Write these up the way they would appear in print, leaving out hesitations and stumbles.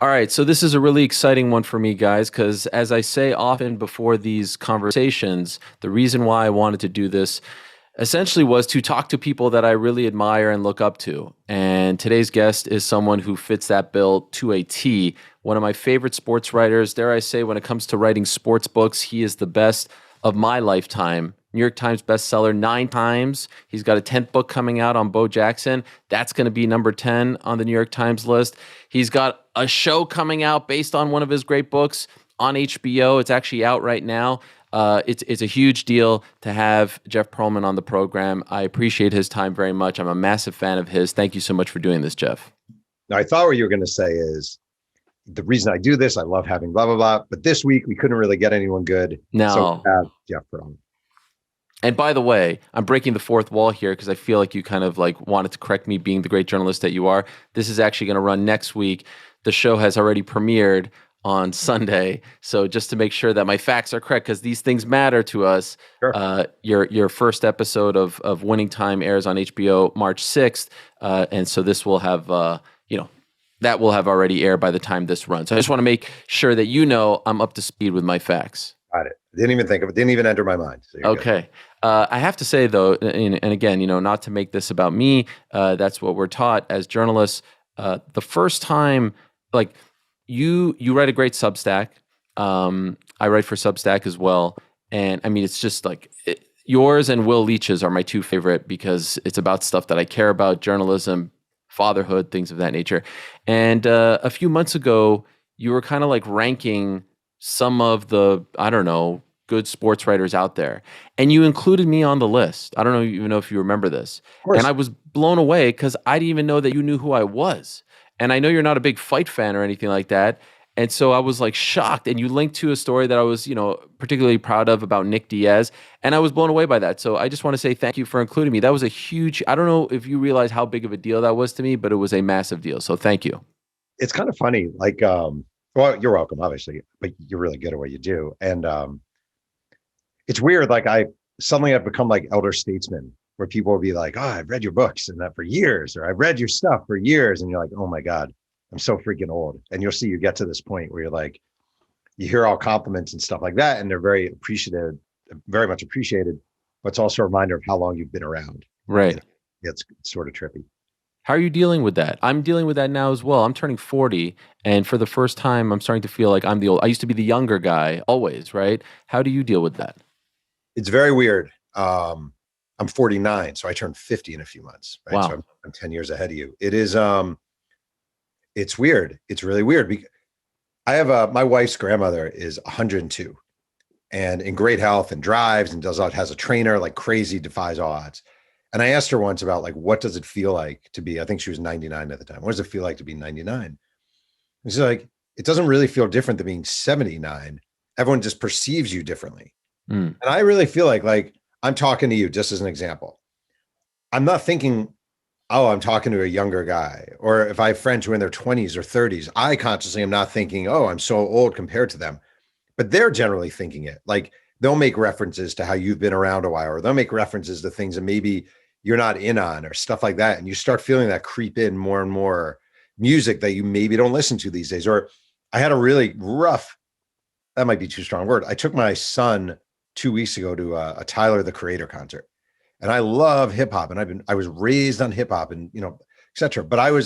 All right, so this is a really exciting one for me, guys, because as I say often before these conversations, the reason why I wanted to do this essentially was to talk to people that I really admire and look up to. And today's guest is someone who fits that bill to a T. One of my favorite sports writers, dare I say, when it comes to writing sports books, he is the best of my lifetime. New York Times bestseller 9 times. He's got a 10th book coming out on Bo Jackson. That's going to be number 10 on the New York Times list. He's got a show coming out based on one of his great books on HBO. It's actually out right now. It's a huge deal to have Jeff Pearlman on the program. I appreciate his time very much. I'm a massive fan of his. Thank you so much for doing this, Jeff. Now, I thought what you were going to say is the reason I do this, I love having blah, blah, blah. But this week, we couldn't really get anyone good. No. So we have Jeff Pearlman. And by the way, I'm breaking the fourth wall here because I feel like you kind of like wanted to correct me being the great journalist that you are. This is actually going to run next week. The show has already premiered on Sunday. So just to make sure that my facts are correct, because these things matter to us, Sure. your first episode of Winning Time airs on HBO March 6th. And so this will have, that will have already aired by the time this runs. So I just want to make sure that I'm up to speed with my facts. Got it. Didn't even think of it. Didn't even enter my mind. So okay. I have to say, though, and again, not to make this about me, that's what we're taught as journalists. The first time, like, you write a great Substack. I write for Substack as well. And I mean, it's just like yours and Will Leach's are my two favorite because it's about stuff that I care about, journalism, fatherhood, things of that nature. And a few months ago, you were kind of like ranking some of the, I don't know, good sports writers out there. And you included me on the list. I don't know even know if you remember this. Of course. And I was blown away because I didn't even know that you knew who I was. And I know you're not a big fight fan or anything like that. And so I was like shocked. And you linked to a story that I was, particularly proud of about Nick Diaz. And I was blown away by that. So I just want to say thank you for including me. That was a huge, I don't know if you realize how big of a deal that was to me, but it was a massive deal. So thank you. It's kind of funny. Like, well, you're welcome, obviously, but you're really good at what you do. And it's weird. Like I've become like elder statesman where people will be like, oh, I've read your books and that for years, or I've read your stuff for years. And you're like, oh my God, I'm so freaking old. And you'll see, you get to this point where you're like, you hear all compliments and stuff like that. And they're very appreciative, very much appreciated, but it's also a reminder of how long you've been around. Right. It's sort of trippy. How are you dealing with that? I'm dealing with that now as well. I'm turning 40, and for the first time, I'm starting to feel like I'm the old. I used to be the younger guy always, right? How do you deal with that? It's very weird. I'm 49, so I turned 50 in a few months. Right? Wow. So I'm 10 years ahead of you. It is, it's weird. It's really weird because I have my wife's grandmother is 102 and in great health and drives and has a trainer like crazy, defies all odds. And I asked her once about like, what does it feel like to be, I think she was 99 at the time. What does it feel like to be 99? And she's like, it doesn't really feel different than being 79. Everyone just perceives you differently. And I really feel like I'm talking to you just as an example. I'm not thinking, oh, I'm talking to a younger guy. Or if I have friends who are in their 20s or 30s, I consciously am not thinking, oh, I'm so old compared to them. But they're generally thinking it. Like they'll make references to how you've been around a while, or they'll make references to things that maybe you're not in on or stuff like that. And you start feeling that creep in more and more music that you maybe don't listen to these days. Or I had a really rough, that might be too strong a word. I took my son 2 weeks ago to a Tyler, the Creator concert. And I love hip hop and I was raised on hip hop and, et cetera. But I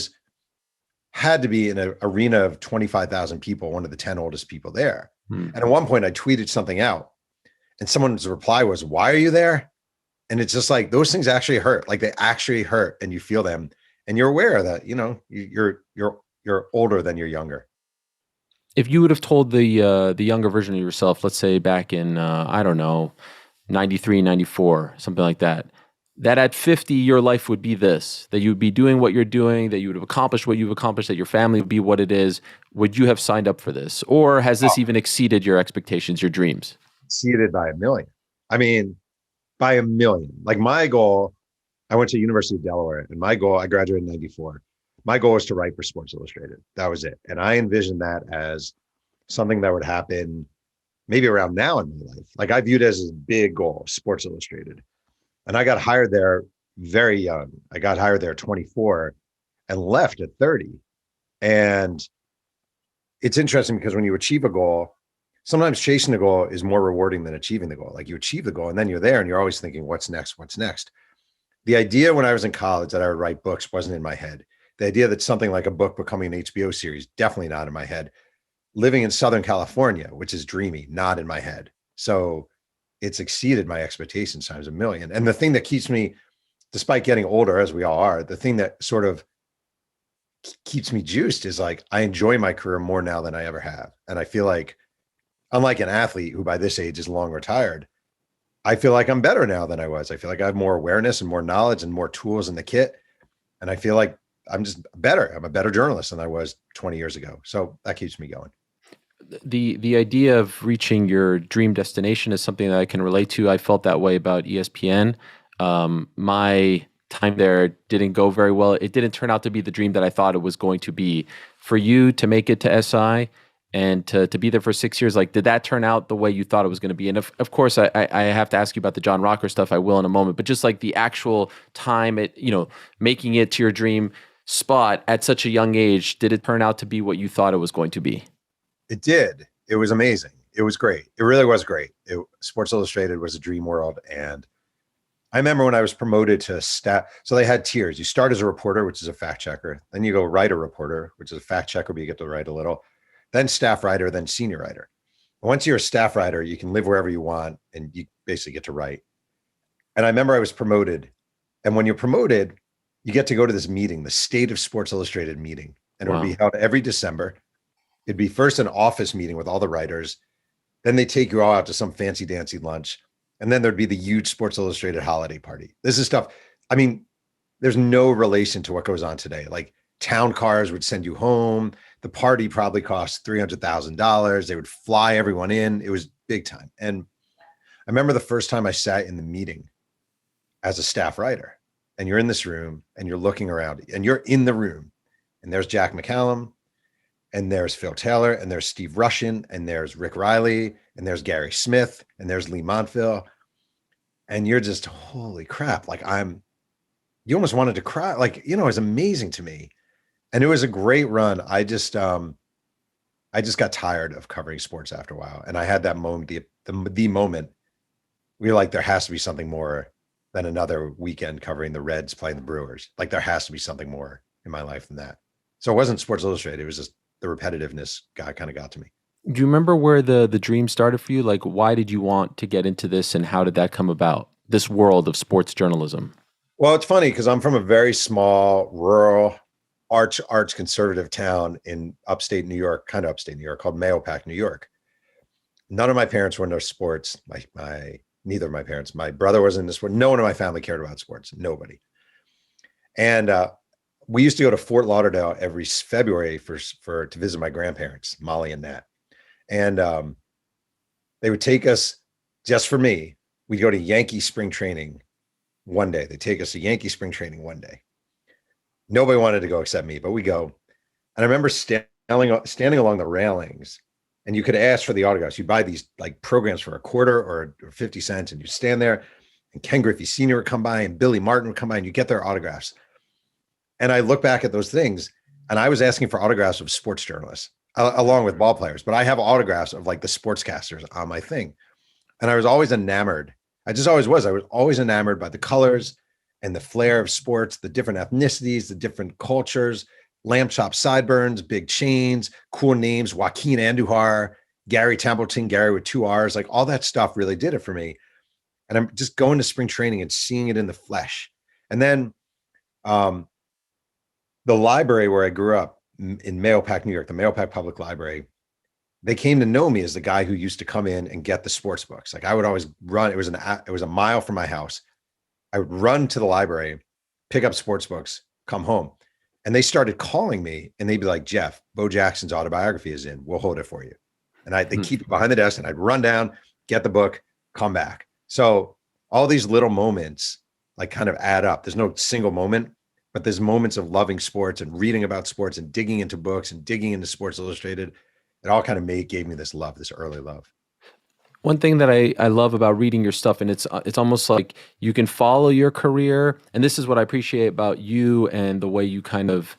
had to be in an arena of 25,000 people, one of the 10 oldest people there. And at one point I tweeted something out and someone's reply was, why are you there? And it's just like, those things actually hurt. Like they actually hurt and you feel them and you're aware that, you're older than you're younger. If you would have told the younger version of yourself, let's say back in, I don't know, 93, 94, something like that, that at 50, your life would be this, that you would be doing what you're doing, that you would have accomplished what you've accomplished, that your family would be what it is, would you have signed up for this? Or has this even exceeded your expectations, your dreams? Exceeded by a million. I mean, by a million. Like my goal, I went to University of Delaware and my goal, I graduated in 94. My goal was to write for Sports Illustrated. That was it. And I envisioned that as something that would happen maybe around now in my life. Like I viewed it as a big goal, Sports Illustrated. And I got hired there very young. I got hired there at 24 and left at 30. And it's interesting because when you achieve a goal, sometimes chasing the goal is more rewarding than achieving the goal. Like you achieve the goal and then you're there and you're always thinking, what's next? What's next? The idea when I was in college that I would write books wasn't in my head. The idea that something like a book becoming an HBO series, definitely not in my head. Living in Southern California, which is dreamy, not in my head. So it's exceeded my expectations times a million. And the thing that keeps me, despite getting older, as we all are, the thing that sort of keeps me juiced is like, I enjoy my career more now than I ever have. And I feel like, unlike an athlete who by this age is long retired, I feel like I'm better now than I was. I feel like I have more awareness and more knowledge and more tools in the kit. And I feel like I'm just better. I'm a better journalist than I was 20 years ago. So that keeps me going. The idea of reaching your dream destination is something that I can relate to. I felt that way about ESPN. My time there didn't go very well. It didn't turn out to be the dream that I thought it was going to be. For you to make it to SI and to be there for 6 years, like, did that turn out the way you thought it was going to be? And of course, I have to ask you about the John Rocker stuff. I will in a moment, but just like the actual time, making it to your dream spot at such a young age, did it turn out to be what you thought it was going to be? It did. It was amazing. It was great. It really was great. Sports Illustrated was a dream world. And I remember when I was promoted to staff. So they had tiers. You start as a reporter, which is a fact checker. Then you go writer reporter, which is a fact checker, but you get to write a little. Then staff writer, then senior writer. Once you're a staff writer, you can live wherever you want and you basically get to write. And I remember I was promoted. And when you're promoted, you get to go to this meeting, the State of Sports Illustrated meeting. And it would be held every December. It'd be first an office meeting with all the writers. Then they take you all out to some fancy dancy lunch. And then there'd be the huge Sports Illustrated holiday party. This is stuff. I mean, there's no relation to what goes on today. Like town cars would send you home. The party probably cost $300,000. They would fly everyone in. It was big time. And I remember the first time I sat in the meeting as a staff writer, and you're in this room and you're looking around and you're in the room and there's Jack McCallum, and there's Phil Taylor, and there's Steve Rushin, and there's Rick Riley, and there's Gary Smith, and there's Lee Montville. And you're just, holy crap. Like you almost wanted to cry. Like, it was amazing to me. And it was a great run. I just got tired of covering sports after a while. And I had that moment, the moment where you're like, there has to be something more than another weekend covering the Reds playing the Brewers. Like there has to be something more in my life than that. So it wasn't Sports Illustrated. It was just, the repetitiveness kind of got to me. Do you remember where the dream started for you? Like, why did you want to get into this, and how did that come about? This world of sports journalism. Well, it's funny because I'm from a very small, rural, arch conservative town in upstate New York, kind of upstate New York, called Mahopac, New York. None of my parents were into sports. Neither of my parents. My brother wasn't into sport. No one in my family cared about sports. Nobody. And we used to go to Fort Lauderdale every February to visit my grandparents, Molly and Nat. And they would take us, just for me, we'd go to Yankee spring training one day. They'd take us to Yankee spring training one day. Nobody wanted to go except me, but we go. And I remember standing along the railings, and you could ask for the autographs. You buy these like programs for a quarter or 50 cents, and you stand there, and Ken Griffey Sr. would come by, and Billy Martin would come by, and you get their autographs. And I look back at those things, and I was asking for autographs of sports journalists along with ball players, but I have autographs of like the sportscasters on my thing. And I was always enamored. I just always was. I was always enamored by the colors and the flair of sports, the different ethnicities, the different cultures, lamb chop sideburns, big chains, cool names, Joaquin Andujar, Gary Templeton, Gary with 2 R's, like all that stuff really did it for me. And I'm just going to spring training and seeing it in the flesh. And then, the library where I grew up in Mahopac, New York, the Mahopac Public Library, they came to know me as the guy who used to come in and get the sports books. Like I would always run. It was a mile from my house. I would run to the library, pick up sports books, come home. And they started calling me and they'd be like, Jeff, Bo Jackson's autobiography is in. We'll hold it for you. And they keep it behind the desk, and I'd run down, get the book, come back. So all these little moments like kind of add up. There's no single moment, but there's moments of loving sports and reading about sports and digging into books and digging into Sports Illustrated. It all kind of gave me this love, this early love. One thing that I love about reading your stuff, and it's almost like you can follow your career, and this is what I appreciate about you and the way you kind of,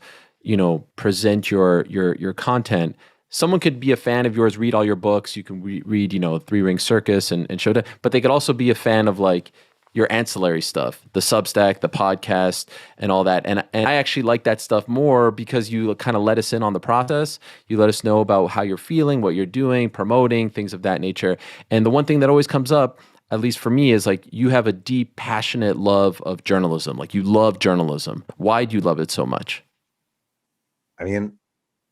present your content, someone could be a fan of yours, read all your books. You can read, Three Ring Circus and Showtime, but they could also be a fan of like your ancillary stuff, the Substack, the podcast, and all that. And I actually like that stuff more because you kind of let us in on the process. You let us know about how you're feeling, what you're doing, promoting, things of that nature. And the one thing that always comes up, at least for me, is like you have a deep, passionate love of journalism. Like you love journalism. Why do you love it so much? I mean,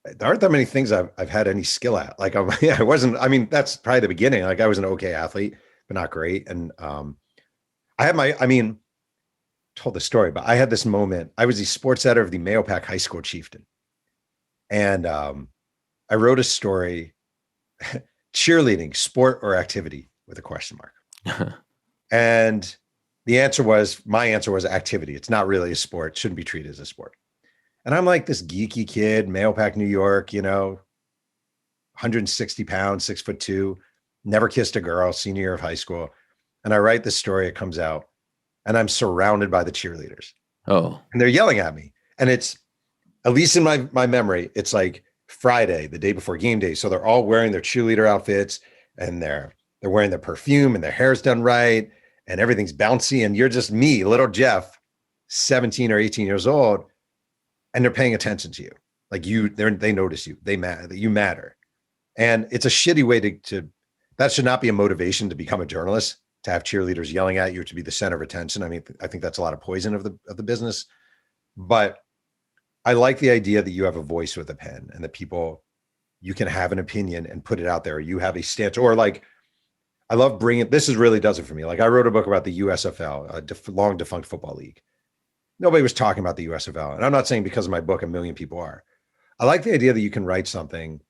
there aren't that many things I've had any skill at. Like I wasn't, I mean, that's probably the beginning. Like I was an okay athlete, but not great. And I had I mean, told the story, but I had this moment. I was the sports editor of the Mahopac High School Chieftain. And I wrote a story, cheerleading, sport or activity with a question mark. And my answer was activity. It's not really a sport. It shouldn't be treated as a sport. And I'm like this geeky kid, Mahopac, New York, 160 pounds, 6'2", never kissed a girl, senior year of high school. And I write this story, it comes out, and I'm surrounded by the cheerleaders. Oh, And they're yelling at me. And it's, at least in my memory, it's like Friday, the day before game day. So they're all wearing their cheerleader outfits and they're wearing their perfume and their hair's done right and everything's bouncy. And you're just me, little Jeff, 17 or 18 years old, and they're paying attention to you. Like they notice you. They matter. You matter. And it's a shitty way to that should not be a motivation to become a journalist, to have cheerleaders yelling at you, to be the center of attention. I mean, I think that's a lot of poison of the business. But I like the idea that you have a voice with a pen and that you can have an opinion and put it out there. You have a stance, or like, I love this really does it for me. Like I wrote a book about the USFL, a long defunct football league. Nobody was talking about the USFL. And I'm not saying because of my book, a million people are. I like the idea that you can write something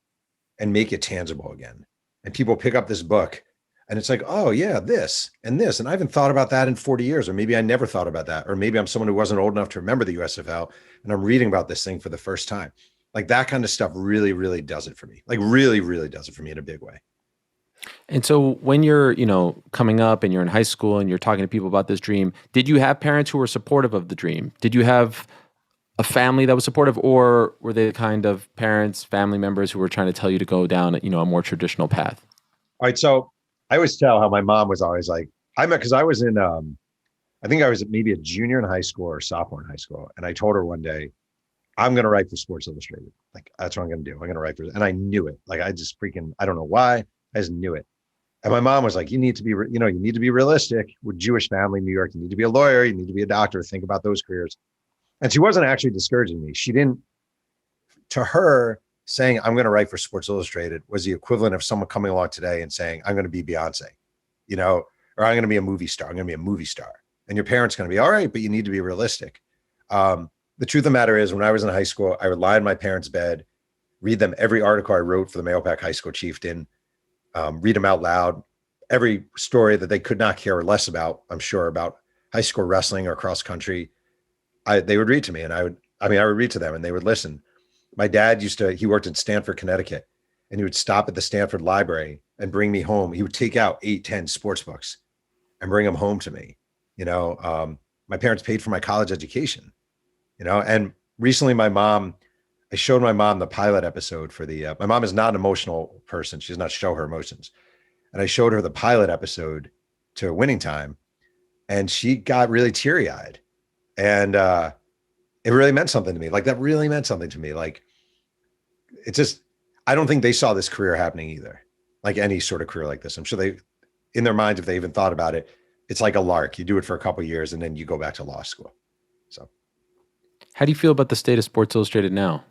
and make it tangible again. And people pick up this book and it's like, oh yeah, this and this. And I haven't thought about that in 40 years, or maybe I never thought about that. Or maybe I'm someone who wasn't old enough to remember the USFL and I'm reading about this thing for the first time. Like that kind of stuff really, really does it for me. Like really, really does it for me in a big way. and so when you're, coming up and you're in high school and you're talking to people about this dream, did you have parents who were supportive of the dream? Did you have a family that was supportive, or were they the kind of parents, family members who were trying to tell you to go down, a more traditional path? All right. So I always tell how my mom was always like, because I was in, I think I was maybe a junior in high school or sophomore in high school. And I told her one day, I'm going to write for Sports Illustrated. Like, that's what I'm going to do. I'm going to write for it. And I knew it. Like, I don't know why. I just knew it. And my mom was like, you need to be, you need to be realistic. We're Jewish family in New York. You need to be a lawyer. You need to be a doctor. Think about those careers. And she wasn't actually discouraging me. She didn't, to her, saying, I'm going to write for Sports Illustrated was the equivalent of someone coming along today and saying, I'm going to be Beyonce, or I'm going to be a movie star. I'm going to be a movie star. And your parents going to be, all right, but you need to be realistic. The truth of the matter is, when I was in high school, I would lie in my parents' bed, read them every article I wrote for the Mahopac High School Chieftain, read them out loud, every story that they could not care less about, I'm sure, about high school wrestling or cross country. They would read to me, and I would read to them and they would listen. My dad he worked in Stamford, Connecticut, and he would stop at the Stanford Library and bring me home. He would take out 8-10 sports books and bring them home to me. My parents paid for my college education, and recently I showed my mom the pilot episode for my mom is not an emotional person. She does not show her emotions. And I showed her the pilot episode to Winning Time, and she got really teary eyed. And, it really meant something to me. Like that really meant something to me. Like it's just, I don't think they saw this career happening either. Like any sort of career like this. I'm sure in their minds, if they even thought about it, it's like a lark. You do it for a couple of years and then you go back to law school. So How do you feel about the state of Sports Illustrated now?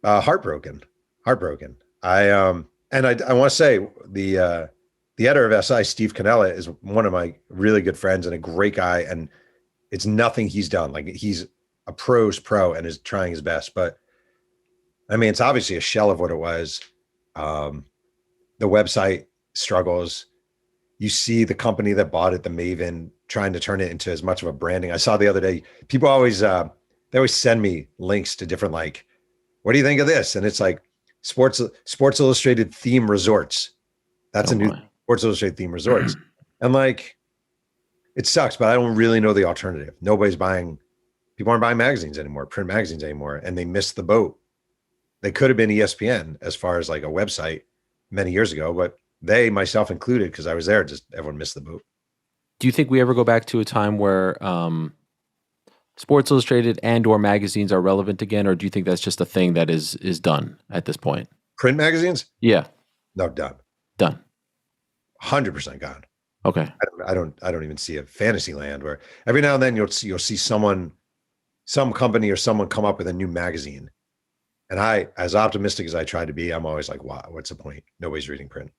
heartbroken. And I want to say the editor of SI, Steve Cannella, is one of my really good friends and a great guy. And it's nothing he's done. Like he's a pro's pro and is trying his best. But I mean, it's obviously a shell of what it was. The website struggles. You see the company that bought it, the Maven, trying to turn it into as much of a branding. I saw the other day, people always, they always send me links to different, like, what do you think of this? And it's like Sports Illustrated theme resorts. That's a new Sports Illustrated theme resorts. And like, it sucks, but I don't really know the alternative. People aren't buying magazines anymore, print magazines anymore, and they missed the boat. They could have been ESPN as far as like a website many years ago, but they, myself included, because I was there, just everyone missed the boat. Do you think we ever go back to a time where Sports Illustrated and or magazines are relevant again, or do you think that's just a thing that is done at this point? Print magazines? Yeah, No, done. done. 100% gone. Okay. I don't even see a fantasy land where every now and then you'll see someone, some company or someone come up with a new magazine. And I, as optimistic as I try to be, I'm always like, wow, what's the point? Nobody's reading print.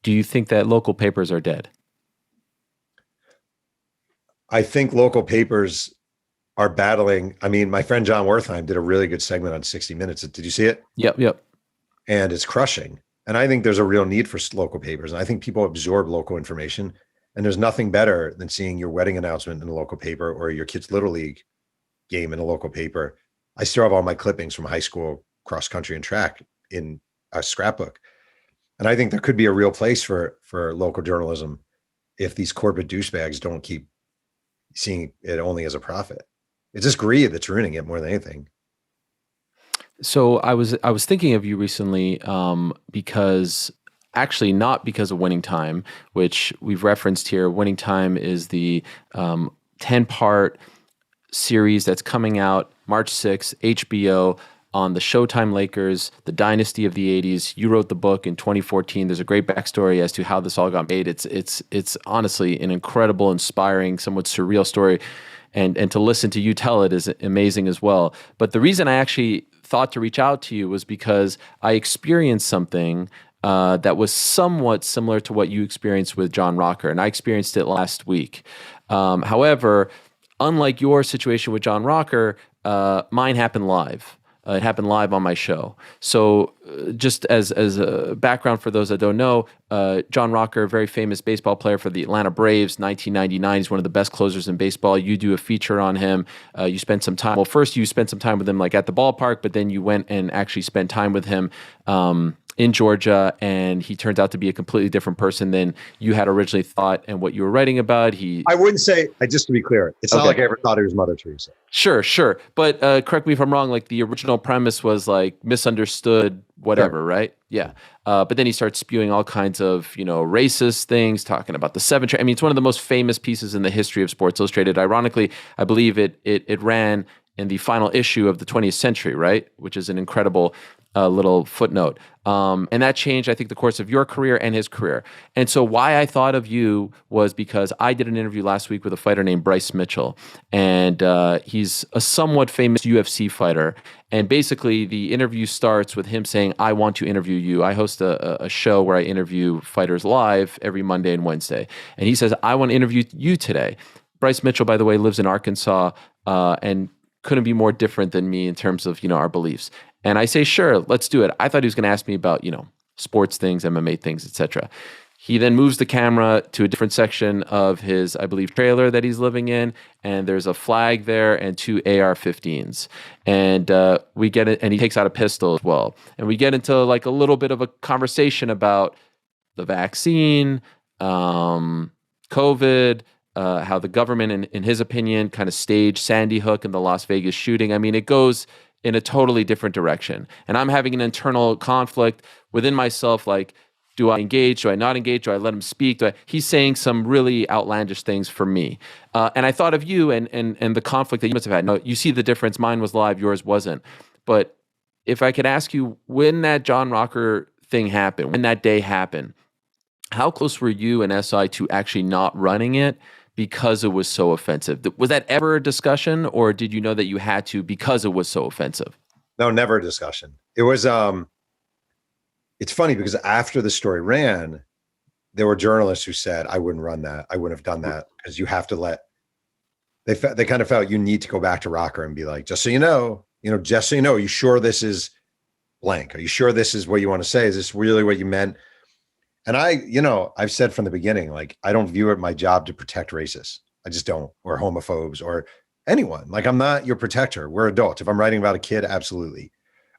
Do you think that local papers are dead? I think local papers are battling. I mean, my friend John Wertheim did a really good segment on 60 Minutes. Did you see it? Yep, yep. And it's crushing. And I think there's a real need for local papers. And I think people absorb local information. And there's nothing better than seeing your wedding announcement in a local paper or your kid's little league game in a local paper. I still have all my clippings from high school cross country and track in a scrapbook. And I think there could be a real place for local journalism if these corporate douchebags don't keep seeing it only as a profit. It's just greed that's ruining it more than anything. So I was thinking of you recently because actually not because of Winning Time, which we've referenced here. Winning Time is the 10-part series that's coming out March 6th, HBO, on the Showtime Lakers, the dynasty of the 80s. You wrote the book in 2014. There's a great backstory as to how this all got made. It's honestly an incredible, inspiring, somewhat surreal story. And to listen to you tell it is amazing as well. But the reason I actually thought to reach out to you was because I experienced something that was somewhat similar to what you experienced with John Rocker, and I experienced it last week. However, unlike your situation with John Rocker, mine happened live. It happened live on my show. So just as a background for those that don't know, John Rocker, very famous baseball player for the Atlanta Braves, 1999. He's one of the best closers in baseball. You do a feature on him. You spent some time. Well, first you spent some time with him like at the ballpark, but then you went and actually spent time with him in Georgia, and he turns out to be a completely different person than you had originally thought and what you were writing about. I wouldn't say, just to be clear, it's not like I ever thought he was Mother Teresa. Sure. But correct me if I'm wrong, like the original premise was like misunderstood, whatever, sure. Right? Yeah. But then he starts spewing all kinds of, racist things, talking about the seven. I mean, it's one of the most famous pieces in the history of Sports Illustrated. Ironically, I believe it ran in the final issue of the 20th century, right? Which is an incredible little footnote. And that changed, I think, the course of your career and his career. And so why I thought of you was because I did an interview last week with a fighter named Bryce Mitchell. And he's a somewhat famous UFC fighter. And basically, the interview starts with him saying, I want to interview you. I host a show where I interview fighters live every Monday and Wednesday. And he says, I want to interview you today. Bryce Mitchell, by the way, lives in Arkansas and couldn't be more different than me in terms of, our beliefs. And I say, sure, let's do it. I thought he was going to ask me about, sports things, MMA things, etc. He then moves the camera to a different section of his, I believe, trailer that he's living in, and there's a flag there and two AR-15s. And we get it, and he takes out a pistol as well. And we get into like a little bit of a conversation about the vaccine, COVID, how the government, in his opinion, kind of staged Sandy Hook and the Las Vegas shooting. I mean, it goes in a totally different direction. And I'm having an internal conflict within myself, like, do I engage? Do I not engage? Do I let him speak? He's saying some really outlandish things for me. And I thought of you and the conflict that you must have had. No, you see the difference. Mine was live, yours wasn't. But if I could ask you, when that John Rocker thing happened, when that day happened, how close were you and SI to actually not running it because it was so offensive? Was that ever a discussion, or did you know that you had to because it was so offensive? No, never a discussion. It was, it's funny because after the story ran, there were journalists who said, I wouldn't run that. I wouldn't have done that because you have to they kind of felt you need to go back to Rocker and be like, just so you know, are you sure this is blank? Are you sure this is what you want to say? Is this really what you meant? And I've said from the beginning, like, I don't view it my job to protect racists. I just don't, or homophobes or anyone. Like, I'm not your protector. We're adults. If I'm writing about a kid, absolutely.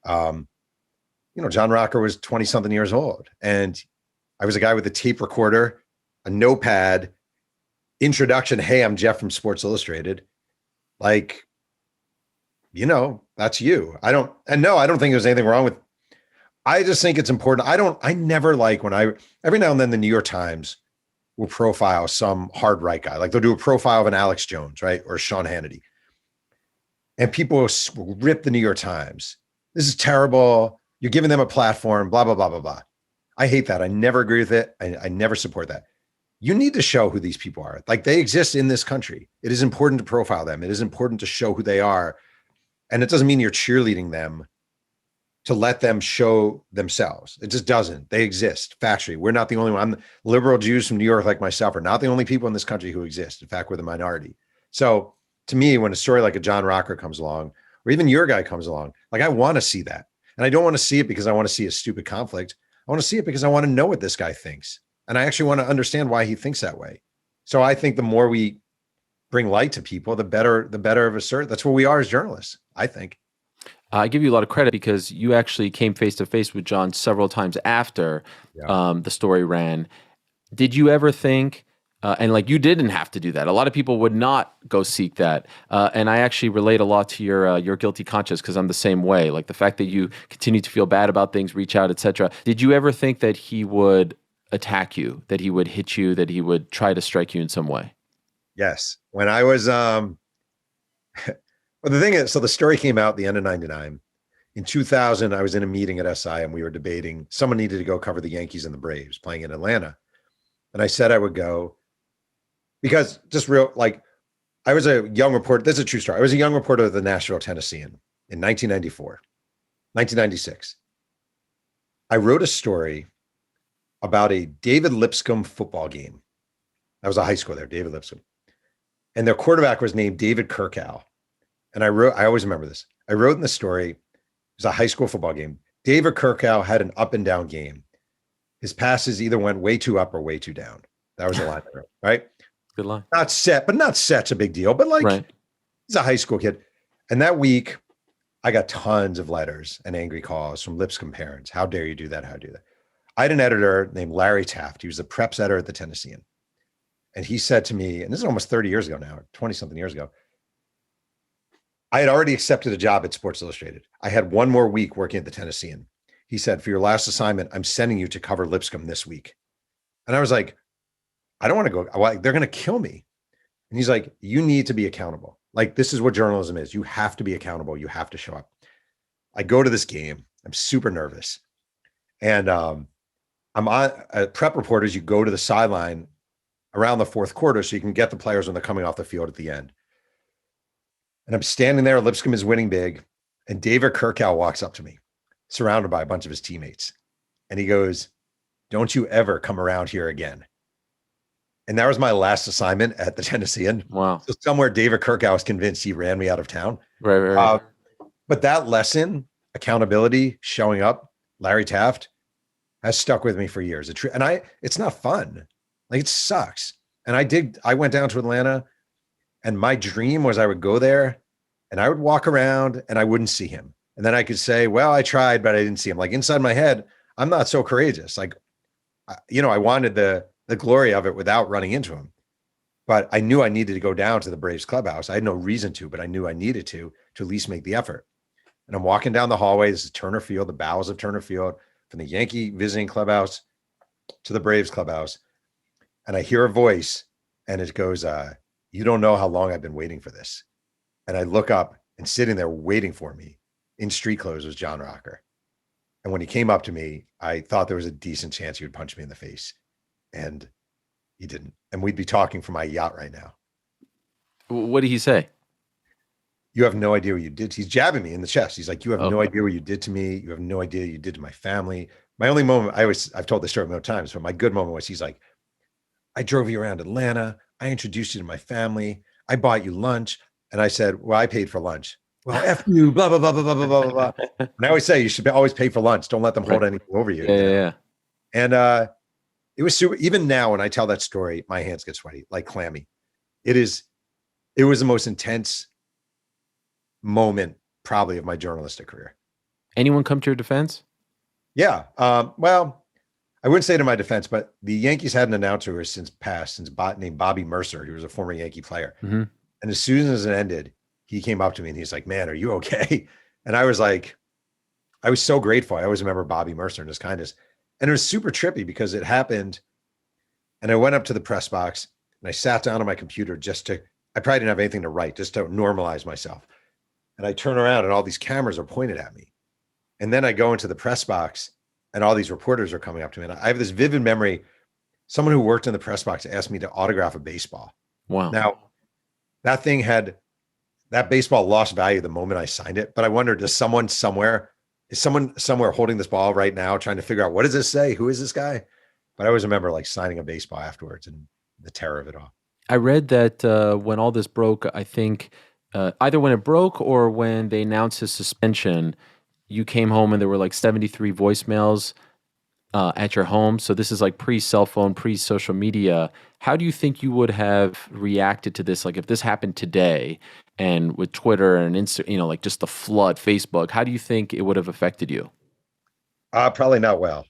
John Rocker was 20 something years old, and I was a guy with a tape recorder, a notepad, introduction. Hey, I'm Jeff from Sports Illustrated. Like, that's you. I don't think there's anything wrong with, I just think it's important. I never like every now and then the New York Times will profile some hard right guy. Like they'll do a profile of an Alex Jones, right? Or Sean Hannity. And people will rip the New York Times. This is terrible. You're giving them a platform, blah, blah, blah, blah, blah. I hate that. I never agree with it. I never support that. You need to show who these people are. Like they exist in this country. It is important to profile them. It is important to show who they are. And it doesn't mean you're cheerleading them to let them show themselves. It just doesn't. They exist factually. We're not the only one. Liberal Jews from New York like myself are not the only people in this country who exist. In fact, we're the minority. So to me, when a story like a John Rocker comes along, or even your guy comes along, like I want to see that. And I don't want to see it because I want to see a stupid conflict. I want to see it because I want to know what this guy thinks. And I actually want to understand why he thinks that way. So I think the more we bring light to people, the better of a cert. That's what we are as journalists, I think. I give you a lot of credit because you actually came face to face with John several times after the story ran. Did you ever think, and like you didn't have to do that. A lot of people would not go seek that. And I actually relate a lot to your guilty conscience because I'm the same way. Like the fact that you continue to feel bad about things, reach out, etc. Did you ever think that he would attack you, that he would hit you, that he would try to strike you in some way? Yes. When I was, well, the thing is, so the story came out at the end of 99. In 2000, I was in a meeting at SI and we were debating, someone needed to go cover the Yankees and the Braves playing in Atlanta. And I said I would go because just I was a young reporter. This is a true story. I was a young reporter of the Nashville Tennessean in 1994, 1996. I wrote a story about a David Lipscomb football game. I was a high school there, David Lipscomb. And their quarterback was named David Kirkow. And I always remember this. I wrote in the story, it was a high school football game. David Kirkow had an up and down game. His passes either went way too up or way too down. That was the line I wrote, right? Good line. Not set's a big deal, but right. He's a high school kid. And that week, I got tons of letters and angry calls from Lipscomb parents. How dare you do that? How do you do that? I had an editor named Larry Taft. He was the preps editor at the Tennessean. And he said to me, and this is almost 30 years ago now, 20 something years ago, I had already accepted a job at Sports Illustrated. I had one more week working at the Tennessean. He said, for your last assignment, I'm sending you to cover Lipscomb this week. And I was like, I don't want to go. They're going to kill me. And he's like, you need to be accountable. Like, this is what journalism is. You have to be accountable. You have to show up. I go to this game. I'm super nervous. And I'm on prep reporters. You go to the sideline around the fourth quarter so you can get the players when they're coming off the field at the end. And I'm standing there. Lipscomb is winning big. And David Kirkow walks up to me, surrounded by a bunch of his teammates. And he goes, don't you ever come around here again. And that was my last assignment at the Tennessean. Wow. So somewhere David Kirkow was convinced he ran me out of town. Right. But that lesson, accountability, showing up, Larry Taft, has stuck with me for years. It's not fun. Like, it sucks. And I went down to Atlanta, and my dream was I would go there and I would walk around and I wouldn't see him. And then I could say, well, I tried, but I didn't see him. Like, inside my head, I'm not so courageous. Like, I wanted the glory of it without running into him. But I knew I needed to go down to the Braves clubhouse. I had no reason to, but I knew I needed to at least make the effort. And I'm walking down the hallway. This is Turner Field, the bowels of Turner Field, from the Yankee visiting clubhouse to the Braves clubhouse. And I hear a voice and it goes, you don't know how long I've been waiting for this. And I look up, and sitting there waiting for me in street clothes was John Rocker. And when he came up to me, I thought there was a decent chance he would punch me in the face. And he didn't. And we'd be talking from my yacht right now. What did he say? You have no idea what you did. He's jabbing me in the chest. He's like, you have no idea what you did to me. You have no idea what you did to my family. My only moment, I've told this story many times, but my good moment was he's like, I drove you around Atlanta. I introduced you to my family. I bought you lunch. And I said, well, I paid for lunch. Well, F you, blah, blah, blah, blah, blah, blah, blah, blah. And I always say you should always pay for lunch. Don't let them hold anything over you. Yeah. And it was super. Even now, when I tell that story, my hands get sweaty, like clammy. It was the most intense moment probably of my journalistic career. Anyone come to your defense? Yeah. Well, I wouldn't say to my defense, but the Yankees had an announcer who has since named Bobby Mercer. He was a former Yankee player. Mm-hmm. And as soon as it ended, he came up to me and he's like, man, are you okay? And I was like, I was so grateful. I always remember Bobby Mercer and his kindness. And it was super trippy because it happened. And I went up to the press box and I sat down on my computer I probably didn't have anything to write, just to normalize myself. And I turn around and all these cameras are pointed at me. And then I go into the press box and all these reporters are coming up to me. And I have this vivid memory. Someone who worked in the press box asked me to autograph a baseball. Wow. Now, that baseball lost value the moment I signed it. But I wonder, is someone somewhere holding this ball right now trying to figure out, what does this say? Who is this guy? But I always remember like signing a baseball afterwards and the terror of it all. I read that when all this broke, I think either when it broke or when they announced his suspension, you came home and there were like 73 voicemails at your home. So this is like pre-cell phone, pre-social media. How do you think you would have reacted to this? Like if this happened today and with Twitter and like just the flood, Facebook, how do you think it would have affected you? Probably not well.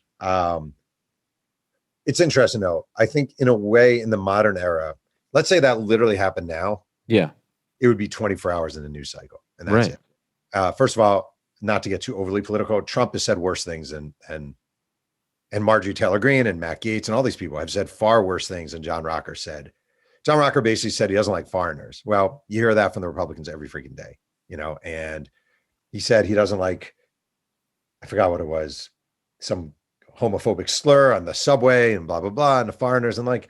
It's interesting though. I think in a way in the modern era, let's say that literally happened now. Yeah. It would be 24 hours in the news cycle. And that's Right. it. First of all, not to get too overly political, Trump has said worse things and Marjorie Taylor Greene and Matt Gaetz and all these people have said far worse things than John Rocker said. John Rocker basically said he doesn't like foreigners. Well, you hear that from the Republicans every freaking day, and he said he doesn't like, I forgot what it was, some homophobic slur on the subway and blah, blah, blah, and the foreigners. And like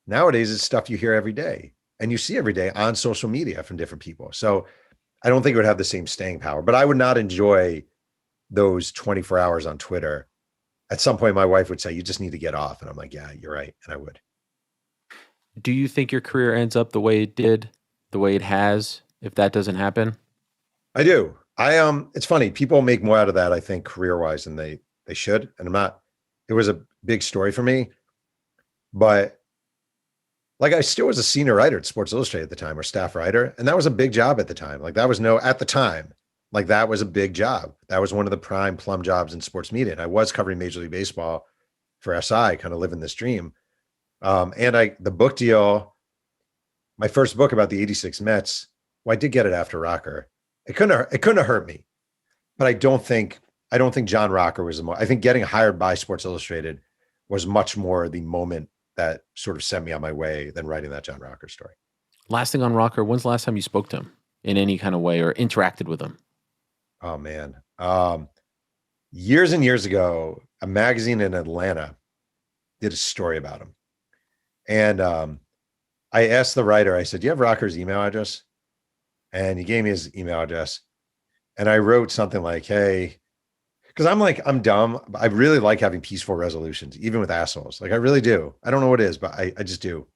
nowadays it's stuff you hear every day and you see every day on social media from different people. So I don't think it would have the same staying power, but I would not enjoy those 24 hours on Twitter. At some point, my wife would say, you just need to get off. And I'm like, yeah, you're right. And I would. Do you think your career ends up the way it did, the way it has, if that doesn't happen? I do. It's funny. People make more out of that, I think, career-wise than they should. And it was a big story for me, but like I still was a senior writer at Sports Illustrated at the time, or staff writer. And that was a big job at the time. Like that was a big job. That was one of the prime plum jobs in sports media. And I was covering Major League Baseball for SI, kind of living this dream. The book deal, my first book about the 86 Mets, well, I did get it after Rocker. It couldn't have hurt me, but I don't think John Rocker was I think getting hired by Sports Illustrated was much more the moment that sort of sent me on my way than writing that John Rocker story. Last thing on Rocker, when's the last time you spoke to him in any kind of way or interacted with him? Oh man. Years and years ago, a magazine in Atlanta did a story about him. And I asked the writer, I said, do you have Rocker's email address? And he gave me his email address. And I wrote something like, hey, because I'm dumb. I really like having peaceful resolutions, even with assholes. Like I really do. I don't know what it is, but I just do.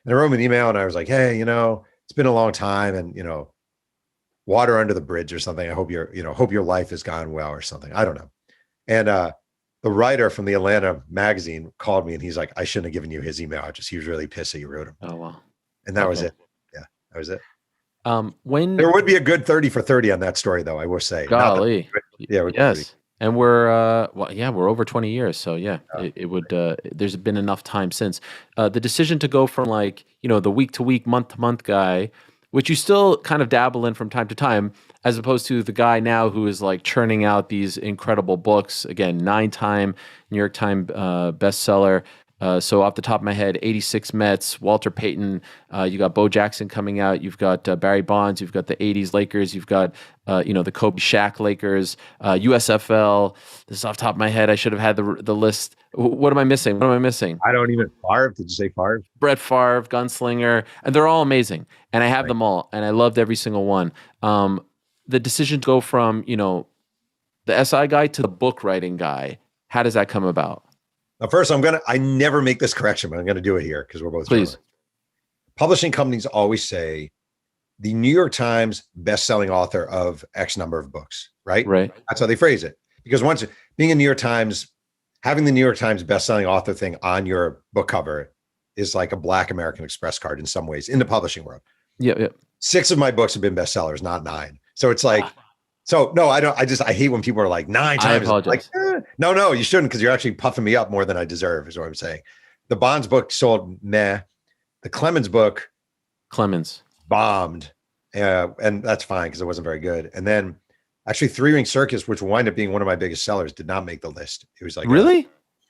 And I wrote him an email and I was like, hey, it's been a long time and, water under the bridge or something. I hope your life has gone well or something. I don't know. And the writer from the Atlanta magazine called me and he's like, I shouldn't have given you his email address. He was really pissed that you wrote him. Oh, wow. And that was it. Yeah, that was it. When there would be a good 30 for 30 on that story, though, I will say. Golly. Yeah. Yes. And we're over 20 years. So yeah, it would, there's been enough time since the decision to go from like, the week to week, month to month guy, which you still kind of dabble in from time to time, as opposed to the guy now who is like churning out these incredible books. Again, 9-time New York Times bestseller. So off the top of my head, 86 Mets, Walter Payton, you got Bo Jackson coming out, you've got Barry Bonds, you've got the 80s Lakers, you've got, the Kobe Shaq Lakers, USFL. This is off the top of my head. I should have had the list. What am I missing? I don't even, Favre, did you say Favre? Brett Favre, Gunslinger, and they're all amazing. And I have them all, and I loved every single one. The decision to go from, the SI guy to the book writing guy, how does that come about? Now, first, I never make this correction, but I'm going to do it here because we're both Please. Publishing companies always say the New York Times best-selling author of X number of books, right? Right. That's how they phrase it. Because once being in New York Times, having the New York Times best-selling author thing on your book cover is like a Black American Express card in some ways in the publishing world. Yeah. 6 of my books have been bestsellers, not 9. So it's like, so no, I don't. I hate when people are like 9 times. I apologize. Like, no, you shouldn't, because you're actually puffing me up more than I deserve, is what I'm saying. The Bonds book sold meh. The Clemens book Clemens bombed, And that's fine because it wasn't very good. And then actually Three Ring Circus, which wound up being one of my biggest sellers, did not make the list. Really?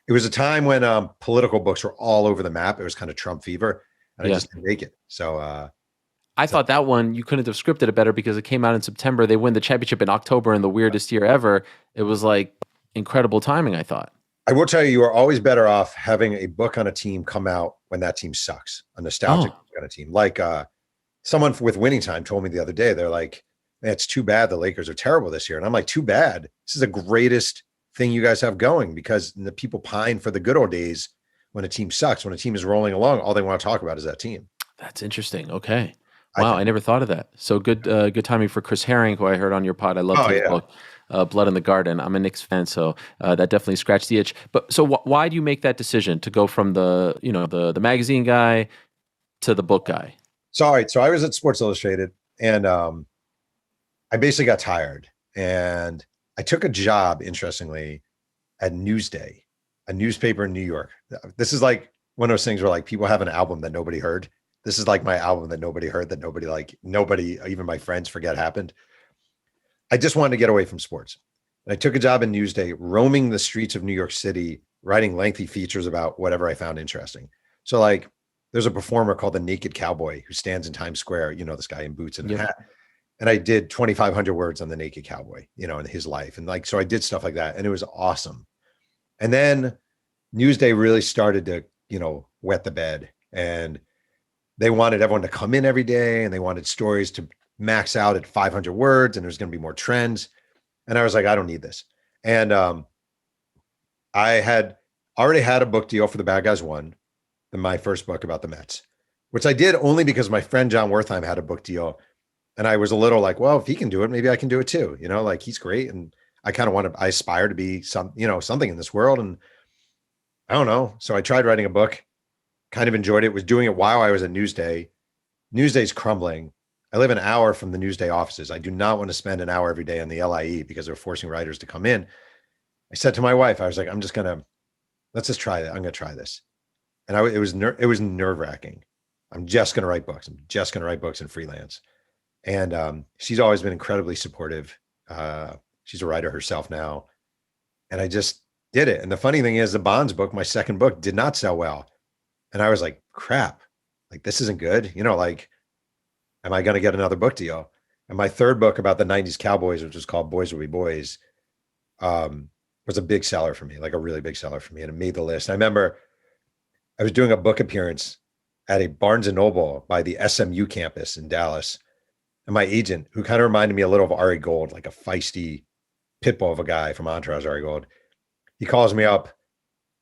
It was a time when political books were all over the map. It was kind of Trump fever, and I Yeah. just didn't make it. I So thought that one you couldn't have scripted it better because it came out in September. They win the championship in October in the weirdest year ever. It was like incredible timing, I thought. I will tell you, you are always better off having a book on a team come out when that team sucks, a nostalgic Oh, kind of team. Like someone with Winning Time told me the other day, they're like, "Man, it's too bad the Lakers are terrible this year." And I'm like, too bad. This is the greatest thing you guys have going because the people pine for the good old days when a team sucks. When a team is rolling along, all they want to talk about is that team. that's interesting. Okay. I Wow, I think. never thought of that. So good, good timing for Chris Herring, who I heard on your pod. I loved Oh his yeah. book, Blood in the Garden. I'm a Knicks fan, so that definitely scratched the itch. But so, why do you make that decision to go from the, the magazine guy to the book guy? Sorry. So I was at Sports Illustrated and I basically got tired and I took a job, interestingly, at Newsday, a newspaper in New York. This is like one of those things where like people have an album that nobody heard. This is like my album that nobody heard, that nobody, even my friends forget happened. I just wanted to get away from sports. And I took a job in Newsday, roaming the streets of New York City, writing lengthy features about whatever I found interesting. So like there's a performer called the Naked Cowboy who stands in Times Square, this guy in boots and a Yep. hat. And I did 2,500 words on the Naked Cowboy, in his life. And like, so I did stuff like that and it was awesome. And then Newsday really started to, wet the bed and they wanted everyone to come in every day and they wanted stories to max out at 500 words and there's going to be more trends. And I was like, I don't need this. And I had already had a book deal for The Bad Guys One, my first book about the Mets, which I did only because my friend John Wertheim had a book deal. And I was a little like, well, if he can do it, maybe I can do it too. Like he's great. And I kind of I aspire to be something in this world. And I don't know. So I tried writing a book, kind of enjoyed it, was doing it while I was at Newsday. Newsday's crumbling. I live an hour from the Newsday offices. I do not want to spend an hour every day on the LIE because they're forcing writers to come in. I said to my wife, I was like, let's just try that. I'm going to try this. And it was nerve wracking. I'm just going to write books. I'm just going to write books and freelance. And she's always been incredibly supportive. She's a writer herself now. And I just did it. And the funny thing is the Bonds book, my second book, did not sell well. And I was like, crap, like this isn't good. Like, am I going to get another book deal? And my third book about the 90s Cowboys, which was called Boys Will Be Boys, was a big seller for me, like a really big seller for me. And it made the list. I remember I was doing a book appearance at a Barnes and Noble by the SMU campus in Dallas. And my agent, who kind of reminded me a little of Ari Gold, like a feisty pit bull of a guy from Entourage, Ari Gold, he calls me up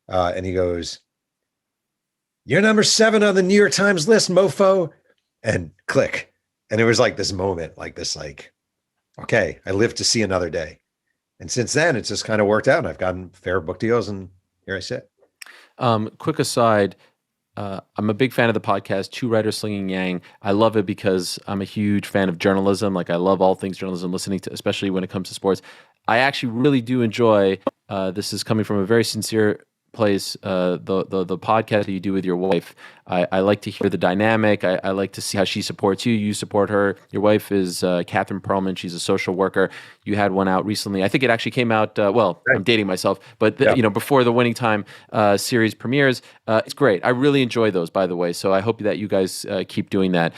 and he goes, "You're number 7 on the New York Times list, mofo." And click. And it was like this moment, like this, like, okay, I live to see another day. And since then, it's just kind of worked out and I've gotten fair book deals and here I sit. Quick aside, I'm a big fan of the podcast, Two Writers Slinging Yang. I love it because I'm a huge fan of journalism. Like I love all things journalism, listening to, especially when it comes to sports. I actually really do enjoy. This is coming from a very sincere place. The podcast that you do with your wife. I like to hear the dynamic. I like to see how she supports you. You support her. Your wife is Catherine Pearlman. She's a social worker. You had one out recently. I think it actually came out. Well, Right. I'm dating myself, but Yeah. before the Winning Time series premieres. It's great. I really enjoy those, by the way. So I hope that you guys keep doing that.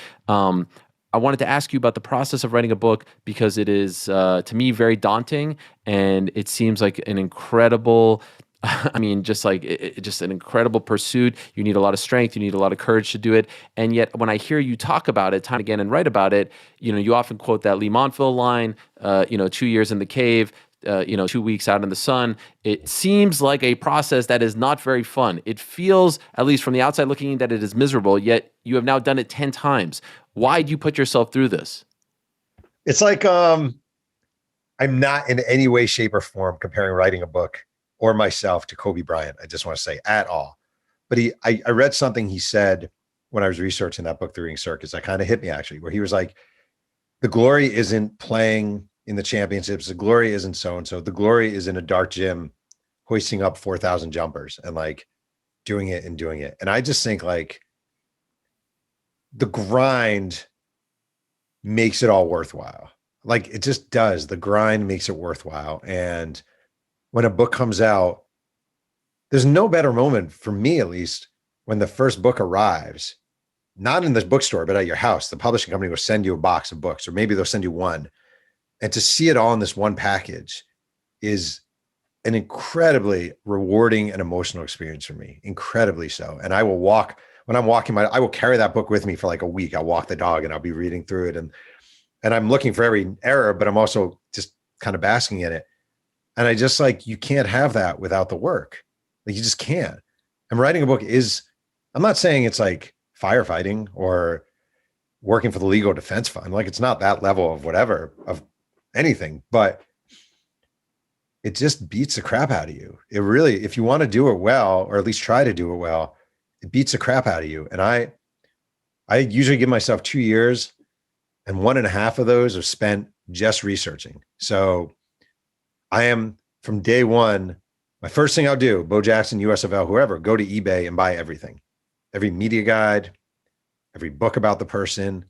I wanted to ask you about the process of writing a book because it is, to me, very daunting, and it seems like an incredible. I mean, just like just an incredible pursuit. You need a lot of strength. You need a lot of courage to do it. And yet, when I hear you talk about it time and again and write about it, you often quote that Lee Montville line. 2 years in the cave. 2 weeks out in the sun. It seems like a process that is not very fun. It feels, at least from the outside looking in, that it is miserable. Yet you have now done it 10 times. Why do you put yourself through this? It's like I'm not in any way, shape, or form comparing writing a book or myself to Kobe Bryant. I just want to say at all. But I read something he said when I was researching that book, The Ring Circus, that kind of hit me actually, where he was like, the glory isn't playing in the championships. The glory isn't so-and-so. The glory is in a dark gym, hoisting up 4,000 jumpers and like doing it and doing it. And I just think like the grind makes it all worthwhile. Like it just does. The grind makes it worthwhile. And when a book comes out, there's no better moment for me, at least, when the first book arrives, not in the bookstore, but at your house. The publishing company will send you a box of books, or maybe they'll send you one. And to see it all in this one package is an incredibly rewarding and emotional experience for me, incredibly so. And I will walk when I'm walking I will carry that book with me for like a week. I'll walk the dog and I'll be reading through it. And I'm looking for every error, but I'm also just kind of basking in it. And I just like, you can't have that without the work. Like you just can't. And writing a book I'm not saying it's like firefighting or working for the legal defense fund. Like it's not that level of whatever, of anything, but it just beats the crap out of you. It really, if you want to do it well, or at least try to do it well, it beats the crap out of you. And I usually give myself 2 years, and 1.5 of those are spent just researching. So I am from day one, my first thing I'll do, Bo Jackson, USFL, whoever, go to eBay and buy everything, every media guide, every book about the person,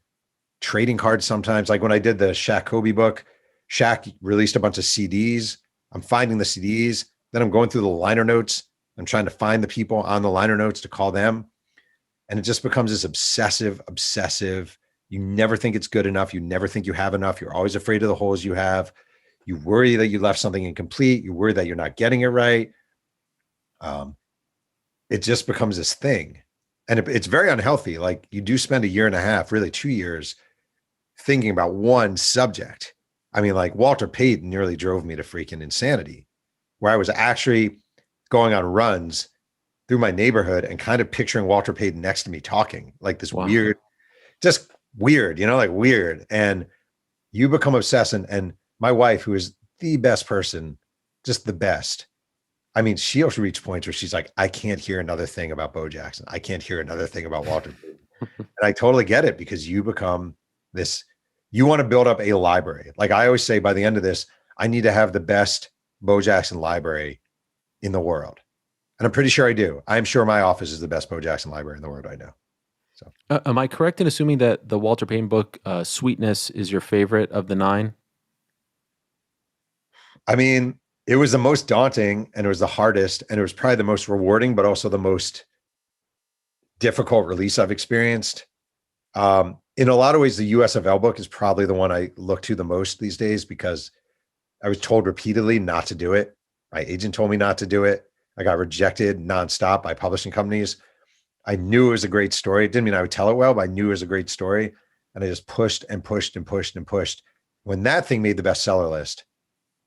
trading cards sometimes. Like when I did the Shaq Kobe book, Shaq released a bunch of CDs. I'm finding the CDs. Then I'm going through the liner notes. I'm trying to find the people on the liner notes to call them. And it just becomes this obsessive. You never think it's good enough. You never think you have enough. You're always afraid of the holes you have. You worry that you left something incomplete. You worry that you're not getting it right. It just becomes this thing. And it's very unhealthy. Like you do spend 1.5 years, really 2 years, thinking about one subject. I mean, like Walter Payton nearly drove me to freaking insanity, where I was actually going on runs through my neighborhood and kind of picturing Walter Payton next to me talking like this. Wow. Just weird, like weird. And you become obsessed. And my wife, who is the best person, just the best. I mean, she'll reach points where she's like, I can't hear another thing about Bo Jackson. I can't hear another thing about Walter Payton. And I totally get it, because you become this, you want to build up a library. Like I always say, by the end of this, I need to have the best Bo Jackson library in the world. And I'm pretty sure I do. I'm sure my office is the best Bo Jackson library in the world right now. So, am I correct in assuming that the Walter Payton book, Sweetness, is your favorite of the 9? I mean, it was the most daunting, and it was the hardest, and it was probably the most rewarding, but also the most difficult release I've experienced. In a lot of ways, the USFL book is probably the one I look to the most these days, because I was told repeatedly not to do it. My agent told me not to do it. I got rejected nonstop by publishing companies. I knew it was a great story. It didn't mean I would tell it well, but I knew it was a great story. And I just pushed and pushed and pushed and pushed. When that thing made the bestseller list,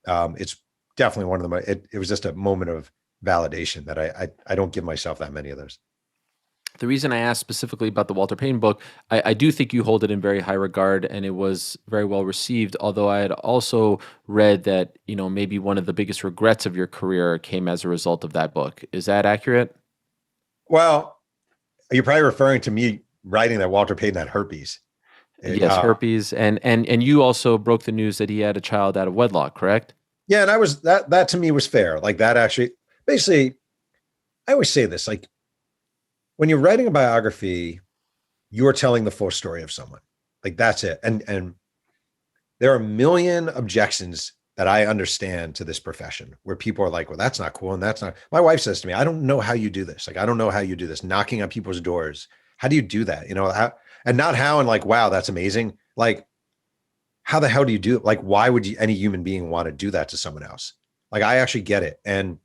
it's definitely one of them. It was just a moment of validation that I don't give myself that many of those. The reason I asked specifically about the Walter Payton book, I do think you hold it in very high regard, and it was very well received. Although I had also read that, maybe one of the biggest regrets of your career came as a result of that book. Is that accurate? Well, you're probably referring to me writing that Walter Payton had herpes. Yes, herpes, and you also broke the news that he had a child out of wedlock, correct? Yeah, and I was that to me was fair. Like that actually, basically, I always say this, like when you're writing a biography, you're telling the full story of someone. Like that's it. And there are a million objections that I understand to this profession, where people are like, well, that's not cool. And that's not, my wife says to me, I don't know how you do this. Like, I don't know how you do this, knocking on people's doors. How do you do that? And not how, and like, wow, that's amazing. Like, how the hell do you do it? Like, why would any human being want to do that to someone else? Like, I actually get it. And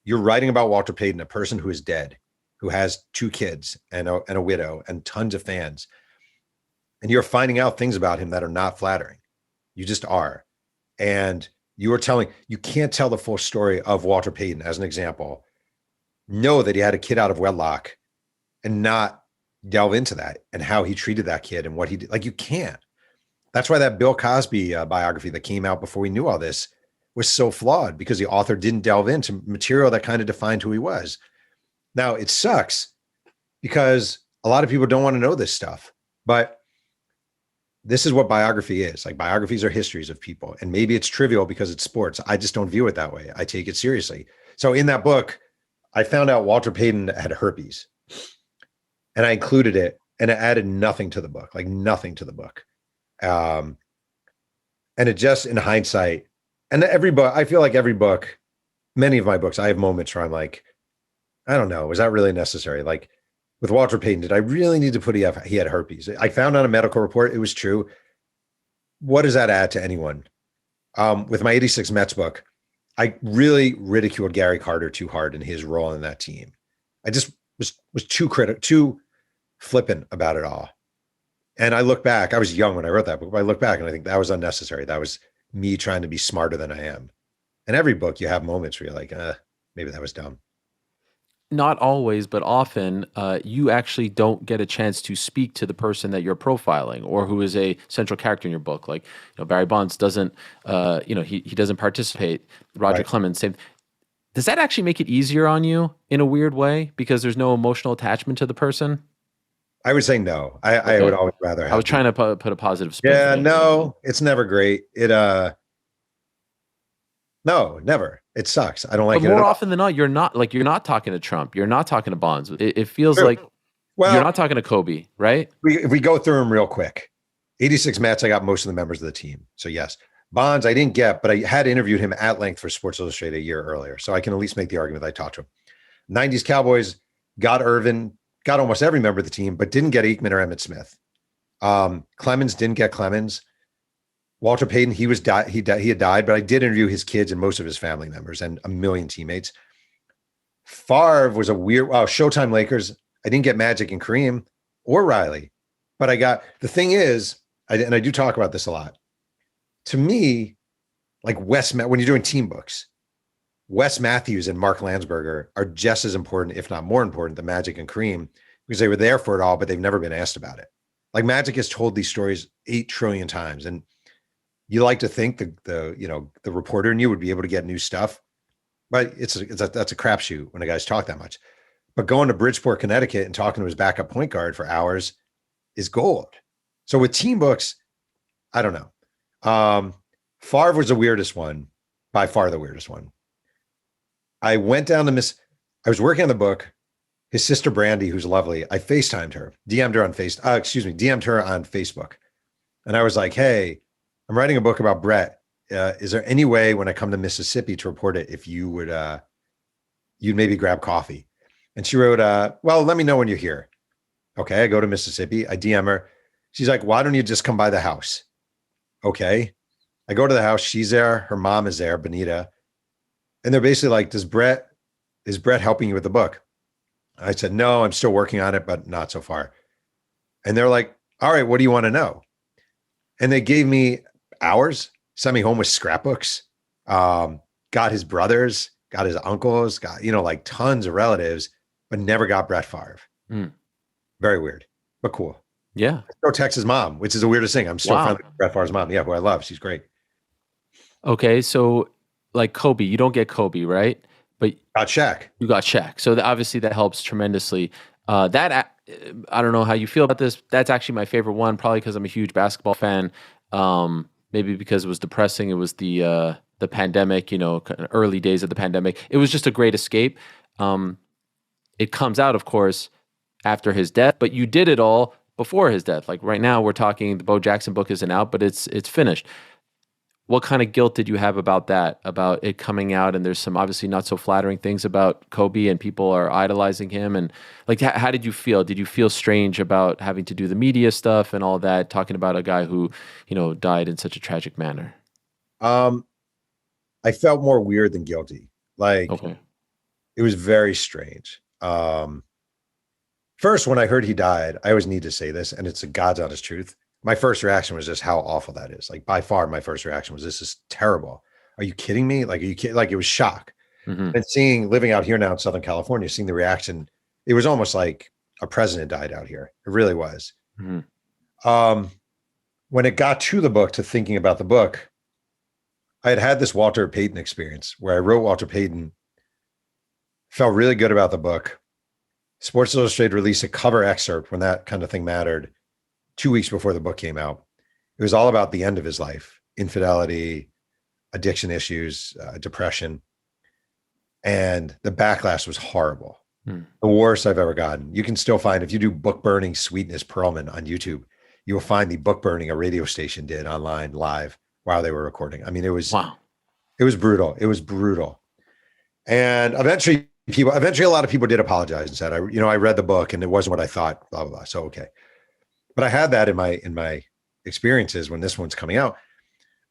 you're writing about Walter Payton, a person who is dead, who has 2 kids and a widow and tons of fans. And you're finding out things about him that are not flattering. You just are. And you can't tell the full story of Walter Payton, as an example, know that he had a kid out of wedlock and not delve into that and how he treated that kid and what he did. Like, you can't. That's why that Bill Cosby biography that came out before we knew all this was so flawed, because the author didn't delve into material that kind of defined who he was. Now, it sucks because a lot of people don't want to know this stuff, but this is what biography is. Like, biographies are histories of people, and maybe it's trivial because it's sports. I just don't view it that way. I take it seriously. So in that book, I found out Walter Payton had herpes, and I included it, and it added nothing to the book, like nothing to the book. Um, and it just in hindsight, and every book, I feel like every book, many of my books, I have moments where I'm like, I don't know, was that really necessary? Like with Walter Payton, did I really need to put he had herpes? I found on a medical report it was true. What does that add to anyone? With my 86 Mets book, I really ridiculed Gary Carter too hard in his role in that team. I just was too flippant about it all. And I look back, I was young when I wrote that book, but I look back and I think that was unnecessary. That was me trying to be smarter than I am. In every book, you have moments where you're like, maybe that was dumb. Not always, but often, you actually don't get a chance to speak to the person that you're profiling or who is a central character in your book. Like, Barry Bonds doesn't, he doesn't participate. Roger Right. Clemens, same. Does that actually make it easier on you in a weird way because there's no emotional attachment to the person? I would say no. I would Okay. always rather I was have the, trying to put a positive spin, yeah, but no, it's never great. No, never. It sucks. I don't but like it at more all. often than not, you're not talking to Trump. You're not talking to Bonds. It feels True. like you're Well, not talking to Kobe, right? if we go through them real quick, 86 Mets, I got most of the members of the team. So yes, Bonds, I didn't get, but I had interviewed him at length for Sports Illustrated a year earlier. So I can at least make the argument that I talked to him. 90s Cowboys got Irvin, got almost every member of the team, but didn't get Aikman or Emmett Smith. Clemens didn't get Clemens. Walter Payton, he had died, but I did interview his kids and most of his family members and a million teammates. Favre was a weird, Showtime Lakers. I didn't get Magic and Kareem or Riley, but I got, the thing is, and I do talk about this a lot. To me, like when you're doing team books, Wes Matthews and Mark Landsberger are just as important, if not more important, than Magic and Kareem because they were there for it all, but they've never been asked about it. Like Magic has told these stories 8 trillion times, and you like to think the reporter in you would be able to get new stuff, but that's a crapshoot when a guy's talk that much. But going to Bridgeport, Connecticut, and talking to his backup point guard for hours is gold. So with team books, I don't know. Favre was the weirdest one, by far the weirdest one. I went down to I was working on the book. His sister Brandy, who's lovely, I FaceTimed her, DM'd her on Facebook. And I was like, hey, I'm writing a book about Brett. Is there any way when I come to Mississippi to report it, if you would, you'd maybe grab coffee? And she wrote, well, let me know when you're here. Okay. I go to Mississippi. I DM her. She's like, why don't you just come by the house? Okay. I go to the house. She's there. Her mom is there, Benita. And they're basically like, is Brett helping you with the book? I said, no, I'm still working on it, but not so far. And they're like, all right, what do you want to know? And they gave me hours, sent me home with scrapbooks, got his brothers, got his uncles, got, like tons of relatives, but never got Brett Favre. Mm. Very weird, but cool. Yeah. I still text his mom, which is the weirdest thing. I'm still Wow. friendly with Brett Favre's mom. Yeah, who I love. She's great. Okay, so like Kobe, you don't get Kobe, right? But Got Shaq. you got Shaq. So obviously that helps tremendously. I don't know how you feel about this. That's actually my favorite one, probably because I'm a huge basketball fan. Maybe because it was depressing. It was the pandemic, kind of early days of the pandemic. It was just a great escape. It comes out, of course, after his death, but you did it all before his death. Like right now, we're talking the Bo Jackson book isn't out, but it's finished. What kind of guilt did you have about that, about it coming out? And there's some obviously not so flattering things about Kobe and people are idolizing him. And like, how did you feel? Did you feel strange about having to do the media stuff and all that, talking about a guy who, died in such a tragic manner? I felt more weird than guilty. Like Okay. it was very strange. First, when I heard he died, I always need to say this, and it's a God's honest truth. My first reaction was just how awful that is. Like by far, my first reaction was, this is terrible. Are you kidding me? Like, are you kidding? Like it was shock. Mm-hmm. And living out here now in Southern California, seeing the reaction, it was almost like a president died out here. It really was. Mm-hmm. When it got to the book, to thinking about the book, I had this Walter Payton experience where I wrote Walter Payton, felt really good about the book. Sports Illustrated released a cover excerpt when that kind of thing mattered 2 weeks before the book came out. It was all about the end of his life, infidelity, addiction issues, depression. And the backlash was horrible. The worst I've ever gotten. You can still find, if you do book burning sweetness Pearlman on YouTube, you will find the book burning a radio station did online live while they were recording. I mean, Wow. it was brutal. It was brutal. And eventually a lot of people did apologize and said, I read the book and it wasn't what I thought, blah, blah, blah. So, okay. But I had that in my experiences when this one's coming out.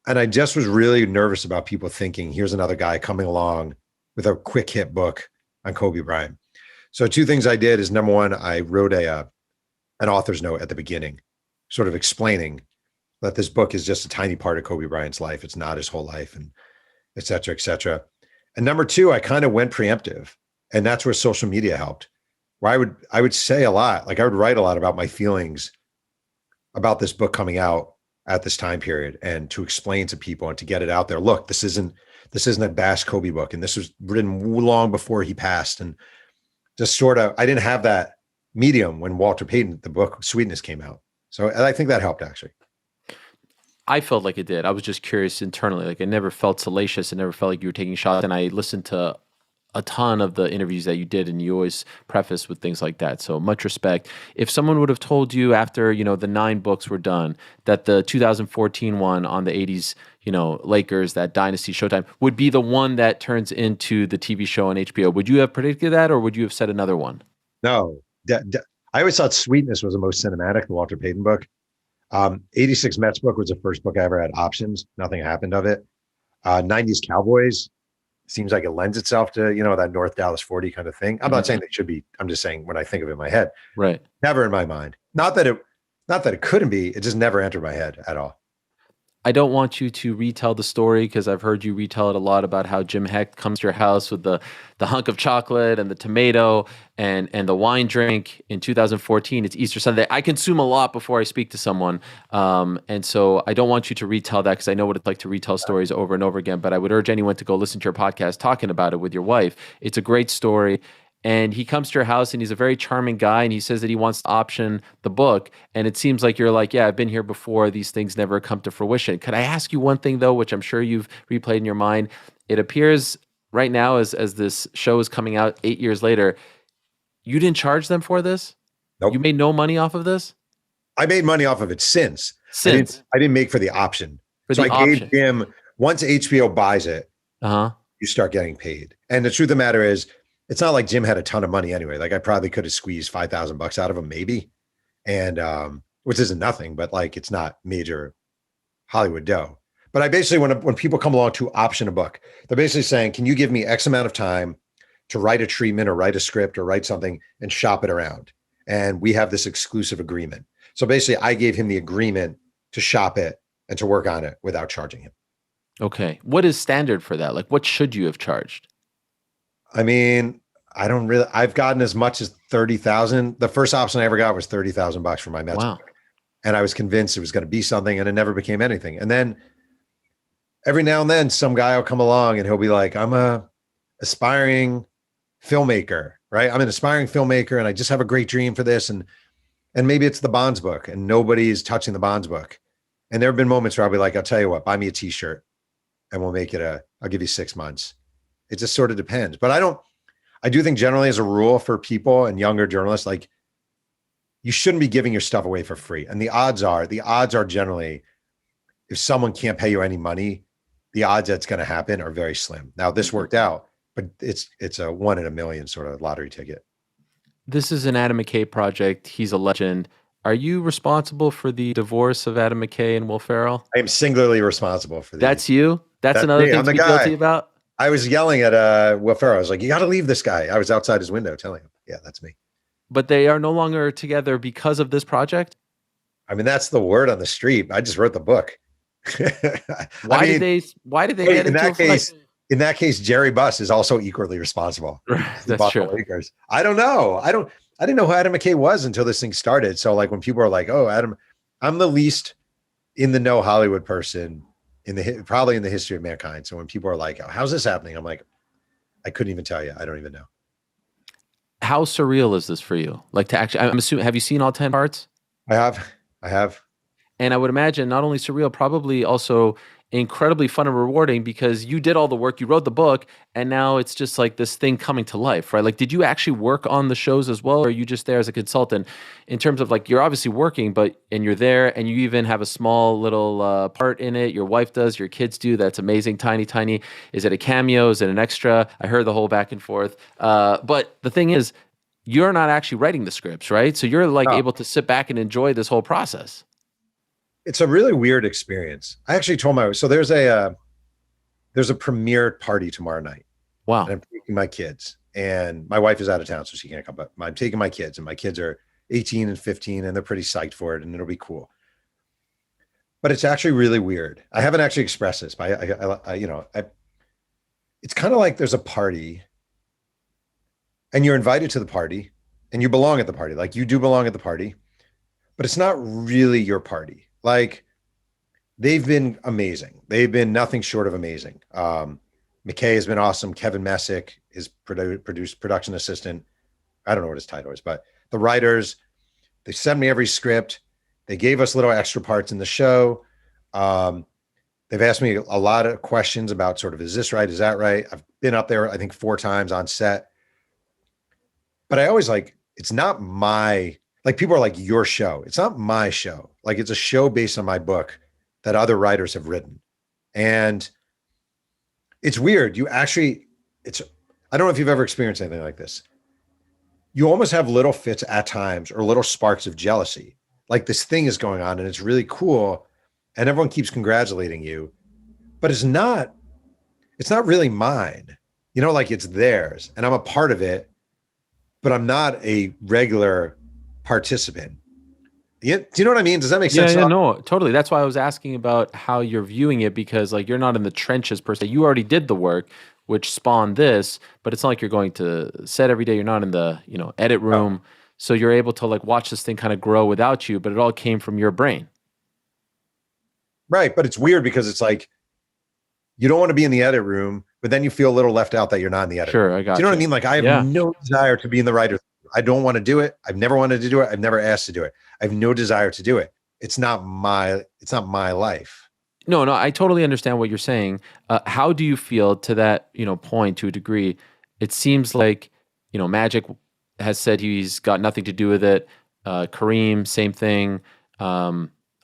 And I just was really nervous about people thinking, here's another guy coming along with a quick hit book on Kobe Bryant. So two things I did is, number one, I wrote an author's note at the beginning, sort of explaining that this book is just a tiny part of Kobe Bryant's life. It's not his whole life, and et cetera, et cetera. And number two, I kind of went preemptive, and that's where social media helped, where I would say a lot, like I would write a lot about my feelings about this book coming out at this time period, and to explain to people and to get it out there. Look, this isn't a bash Kobe book, and this was written long before he passed, and just sort of, I didn't have that medium when Walter Payton, the book Sweetness, came out. So I think that helped, actually. I felt like it did. I was just curious internally. Like, I never felt salacious. I never felt like you were taking shots. And I listened to a ton of the interviews that you did, and you always preface with things like that. So much respect. If someone would have told you after, the 9 books were done, that the 2014 one on the 80s, Lakers, that dynasty Showtime, would be the one that turns into the TV show on HBO, would you have predicted that, or would you have said another one? No, I always thought Sweetness was the most cinematic, the Walter Payton book. 86 Mets book was the first book I ever had options. Nothing happened of it. 90s Cowboys seems like it lends itself to, that North Dallas 40 kind of thing. I'm not saying they should be. I'm just saying when I think of it in my head, right. Never in my mind. Not that it couldn't be. It just never entered my head at all. I don't want you to retell the story, because I've heard you retell it a lot about how Jim Hecht comes to your house with the hunk of chocolate and the tomato and the wine drink in 2014. It's Easter Sunday. I consume a lot before I speak to someone. And so I don't want you to retell that, because I know what it's like to retell stories over and over again. But I would urge anyone to go listen to your podcast talking about it with your wife. It's a great story. And he comes to your house, and he's a very charming guy, and he says that he wants to option the book. And it seems like you're like, yeah, I've been here before. These things never come to fruition. Could I ask you one thing, though, which I'm sure you've replayed in your mind? It appears right now, as this show is coming out 8 years later, you didn't charge them for this? Nope. You made no money off of this? I made money off of it since. I didn't make for the option. Gave him, once HBO buys it, you start getting paid. And the truth of the matter is, it's not like Jim had a ton of money anyway. Like, I probably could have squeezed $5,000 out of him, maybe. And, which isn't nothing, but like, it's not major Hollywood dough. But I basically, when people come along to option a book, they're basically saying, can you give me X amount of time to write a treatment or write a script or write something and shop it around? And we have this exclusive agreement. So basically, I gave him the agreement to shop it and to work on it without charging him. Okay. What is standard for that? Like, what should you have charged? I mean, I've gotten as much as 30,000. The first option I ever got was $30,000 for my Mets. Wow. Book. And I was convinced it was going to be something, and it never became anything. And then every now and then some guy will come along and he'll be like, I'm a aspiring filmmaker, right? I'm an aspiring filmmaker and I just have a great dream for this. And maybe it's the Bonds book and nobody's touching the Bonds book. And there have been moments where I'll be like, I'll tell you what, buy me a t-shirt and we'll make it I'll give you 6 months. It just sort of depends. But I do think generally, as a rule, for people and younger journalists, like, you shouldn't be giving your stuff away for free. And the odds are generally, if someone can't pay you any money, the odds that's going to happen are very slim. Now, this worked out, but it's a 1 in a million sort of lottery ticket. This is an Adam McKay project. He's a legend. Are you responsible for the divorce of Adam McKay and Will Ferrell? I am singularly responsible for that. That's you? That's another thing to be guilty about? I was yelling at Will Ferrell. I was like, you got to leave this guy. I was outside his window telling him, yeah, that's me. But they are no longer together because of this project? I mean, that's the word on the street. I just wrote the book. Why did they get into a fight? In that case, Jerry Buss is also equally responsible. That's true. Lakers. I don't know. I didn't know who Adam McKay was until this thing started. So like when people are like, oh, Adam, I'm the least in the know Hollywood person probably in the history of mankind. So when people are like, oh, how's this happening? I'm like, I couldn't even tell you. I don't even know. How surreal is this for you? Like, to actually, I'm assuming, have you seen all 10 parts? I have. And I would imagine not only surreal, probably also incredibly fun and rewarding because you did all the work, you wrote the book, and now it's just like this thing coming to life, right? Like, did you actually work on the shows as well, or are you just there as a consultant? In terms of like, you're obviously working, but and you're there, and you even have a small little part in it. Your wife does, your kids do. That's amazing, tiny, tiny. Is it a cameo? Is it an extra? I heard the whole back and forth. But the thing is, you're not actually writing the scripts, right? So you're like Oh, able to sit back and enjoy this whole process. it's a really weird experience. I actually told so there's a premiere party tomorrow night, and Wow. I'm taking my kids, and my wife is out of town, so she can't come. But I'm taking my kids, and my kids are 18 and 15, and they're pretty psyched for it, and it'll be cool. But it's actually really weird. I haven't actually expressed this, but it's kind of like there's a party, and you're invited to the party, and you belong at the party. Like you do belong at the party, but it's not really your party. Like they've been amazing. They've been nothing short of amazing. McKay has been awesome. Kevin Messick is produced production assistant. I don't know what his title is, but the writers, they send me every script. They gave us little extra parts in the show. They've asked me a lot of questions about sort of, is this right? Is that right? I've been up there, I think 4 times on set, but I always like, it's not my, like people are like your show. It's not my show. Like it's a show based on my book that other writers have written. And it's weird. I don't know if you've ever experienced anything like this. You almost have little fits at times or little sparks of jealousy. Like this thing is going on and it's really cool. And everyone keeps congratulating you, but it's not really mine. Like it's theirs and I'm a part of it, but I'm not a regular participant. Yeah, do you know what I mean? Does that make Yeah, sense? yeah, no, totally. That's why I was asking about how you're viewing it because like you're not in the trenches per se. You already did the work, which spawned this, but it's not like you're going to set every day. You're not in the, edit Oh, room. So you're able to like watch this thing kind of grow without you, but it all came from your brain. right. But it's weird because it's like you don't want to be in the edit room, but then you feel a little left out that you're not in the edit Sure, room. I Do you know got what I you. mean? Like I have Yeah. no desire to be in the writer's room. I don't want to do it. I've never wanted to do it. I've never asked to do it. I have no desire to do it. It's not my life. No, no, I totally understand what you're saying. How do you feel to that, point to a degree? It seems like, Magic has said he's got nothing to do with it. Kareem, same thing.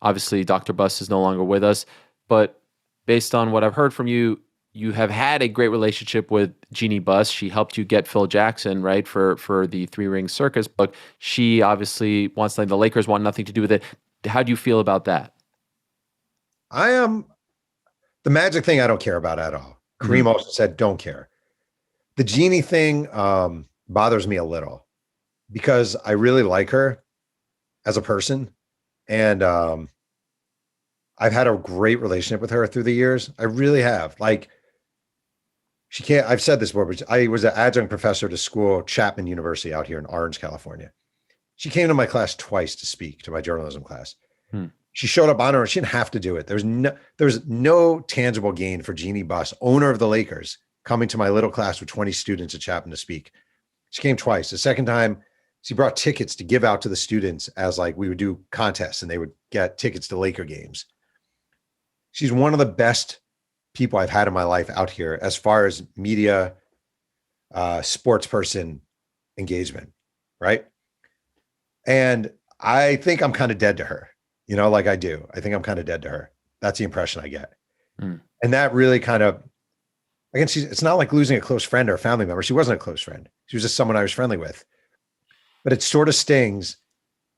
Obviously, Dr. Bus is no longer with us, but based on what I've heard from you, you have had a great relationship with Jeannie Buss. She helped you get Phil Jackson, right, for the Three Ring Circus book. She obviously wants the Lakers want nothing to do with it. How do you feel about that? I am the Magic thing. I don't care about at all. Kareem Mhm. also said, don't care. The Genie thing bothers me a little because I really like her as a person. And I've had a great relationship with her through the years. I really have. Like, she can't, I've said this before, but I was an adjunct professor to school, Chapman University out here in Orange, California. She came to my class twice to speak to my journalism class. Hmm. She showed up on her. She didn't have to do it. There was no tangible gain for Jeannie Buss, owner of the Lakers, coming to my little class with 20 students at Chapman to speak. She came twice. The second time, she brought tickets to give out to the students as like we would do contests and they would get tickets to Laker games. She's one of the best people I've had in my life out here as far as media, sports person engagement, right? And I think I'm kind of dead to her, like I do. I think I'm kind of dead to her. That's the impression I get. Hmm. And that really kind of, again, it's not like losing a close friend or a family member. She wasn't a close friend. She was just someone I was friendly with. But it sort of stings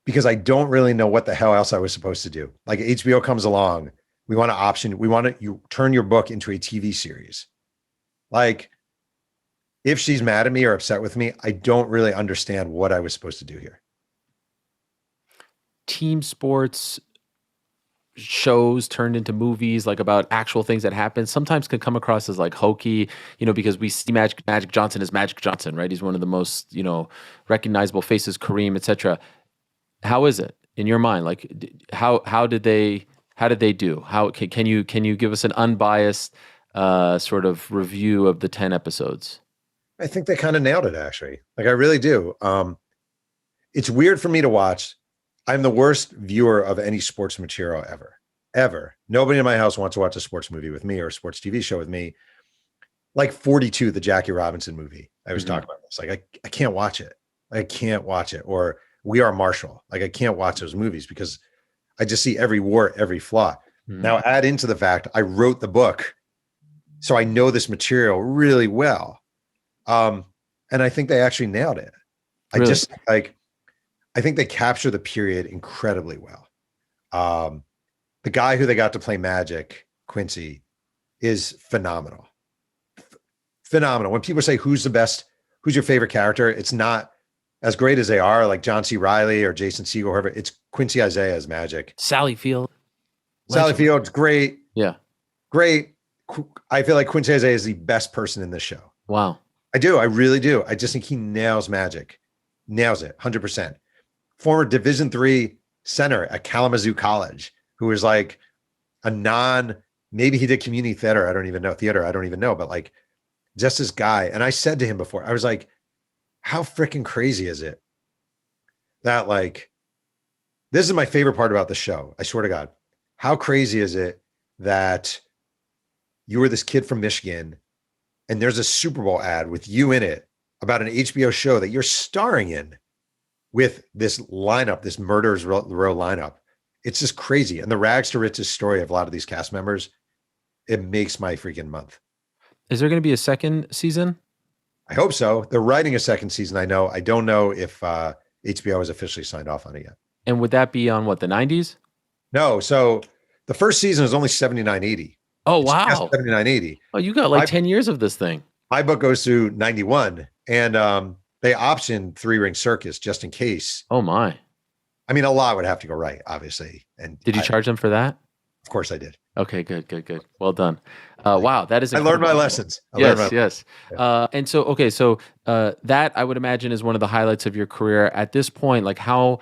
because I don't really know what the hell else I was supposed to do. Like HBO comes along, we want you turn your book into a TV series. Like if she's mad at me or upset with me, I don't really understand what I was supposed to do here. Team sports shows turned into movies, like about actual things that happen, sometimes can come across as like hokey, because we see Magic Johnson as Magic Johnson, right? He's one of the most, recognizable faces, Kareem, etc. How is it in your mind? Like, how did they do? How can you give us an unbiased sort of review of the 10 episodes? I think they kind of nailed it actually. Like I really do. It's weird for me to watch. I'm the worst viewer of any sports material ever. ever. Nobody in my house wants to watch a sports movie with me or a sports TV show with me. Like 42, the Jackie Robinson movie. I was Hmm. talking about this. Like, I can't watch it. I can't watch it. Or We Are Marshall. Like, I can't watch those movies because I just see every wart, every flaw. Hmm. Now, add into the fact I wrote the book, so I know this material really well. Um, and I think they actually nailed it. I Really? just like, I think they capture the period incredibly well. Um, the guy who they got to play Magic, Quincy, is phenomenal. Phenomenal. When people say who's the best, who's your favorite character, it's not as great as they are, like John C. Riley or Jason Segel, whoever. It's Quincy Isaiah as Magic. Sally Field, Sally legend. Field's great, Yeah. great. I feel like Quincy Isaiah is the best person in this show. Wow. I do. I really do. I just think he nails Magic, nails it, 100%. Former Division III center at Kalamazoo College, who is like a maybe he did community theater. I don't even know, but like just this guy. And I said to him before, I was like, how freaking crazy is it that like, this is my favorite part about the show. I swear to God. How crazy is it that you were this kid from Michigan and there's a Super Bowl ad with you in it about an HBO show that you're starring in with this lineup, this Murderers Row lineup. It's just crazy. And the rags to riches story of a lot of these cast members, it makes my freaking month. Is there going to be a second season? I hope so. They're writing a second season. I know. I don't know if HBO has officially signed off on it yet. And would that be on what, the 90s? No. So the first season is only 79.80. Oh, It's just wow. 79.80. Oh, you got like 10 years of this thing. My book goes through 91, and they optioned Three Ring Circus just in case. Oh, my. I mean, a lot would have to go right, obviously. And Did you charge them for that? of course I did. Okay, good. Well done. Wow, that is I learned my incredible. lessons. Yes. And so, okay, so that I would imagine is one of the highlights of your career at this point. Like how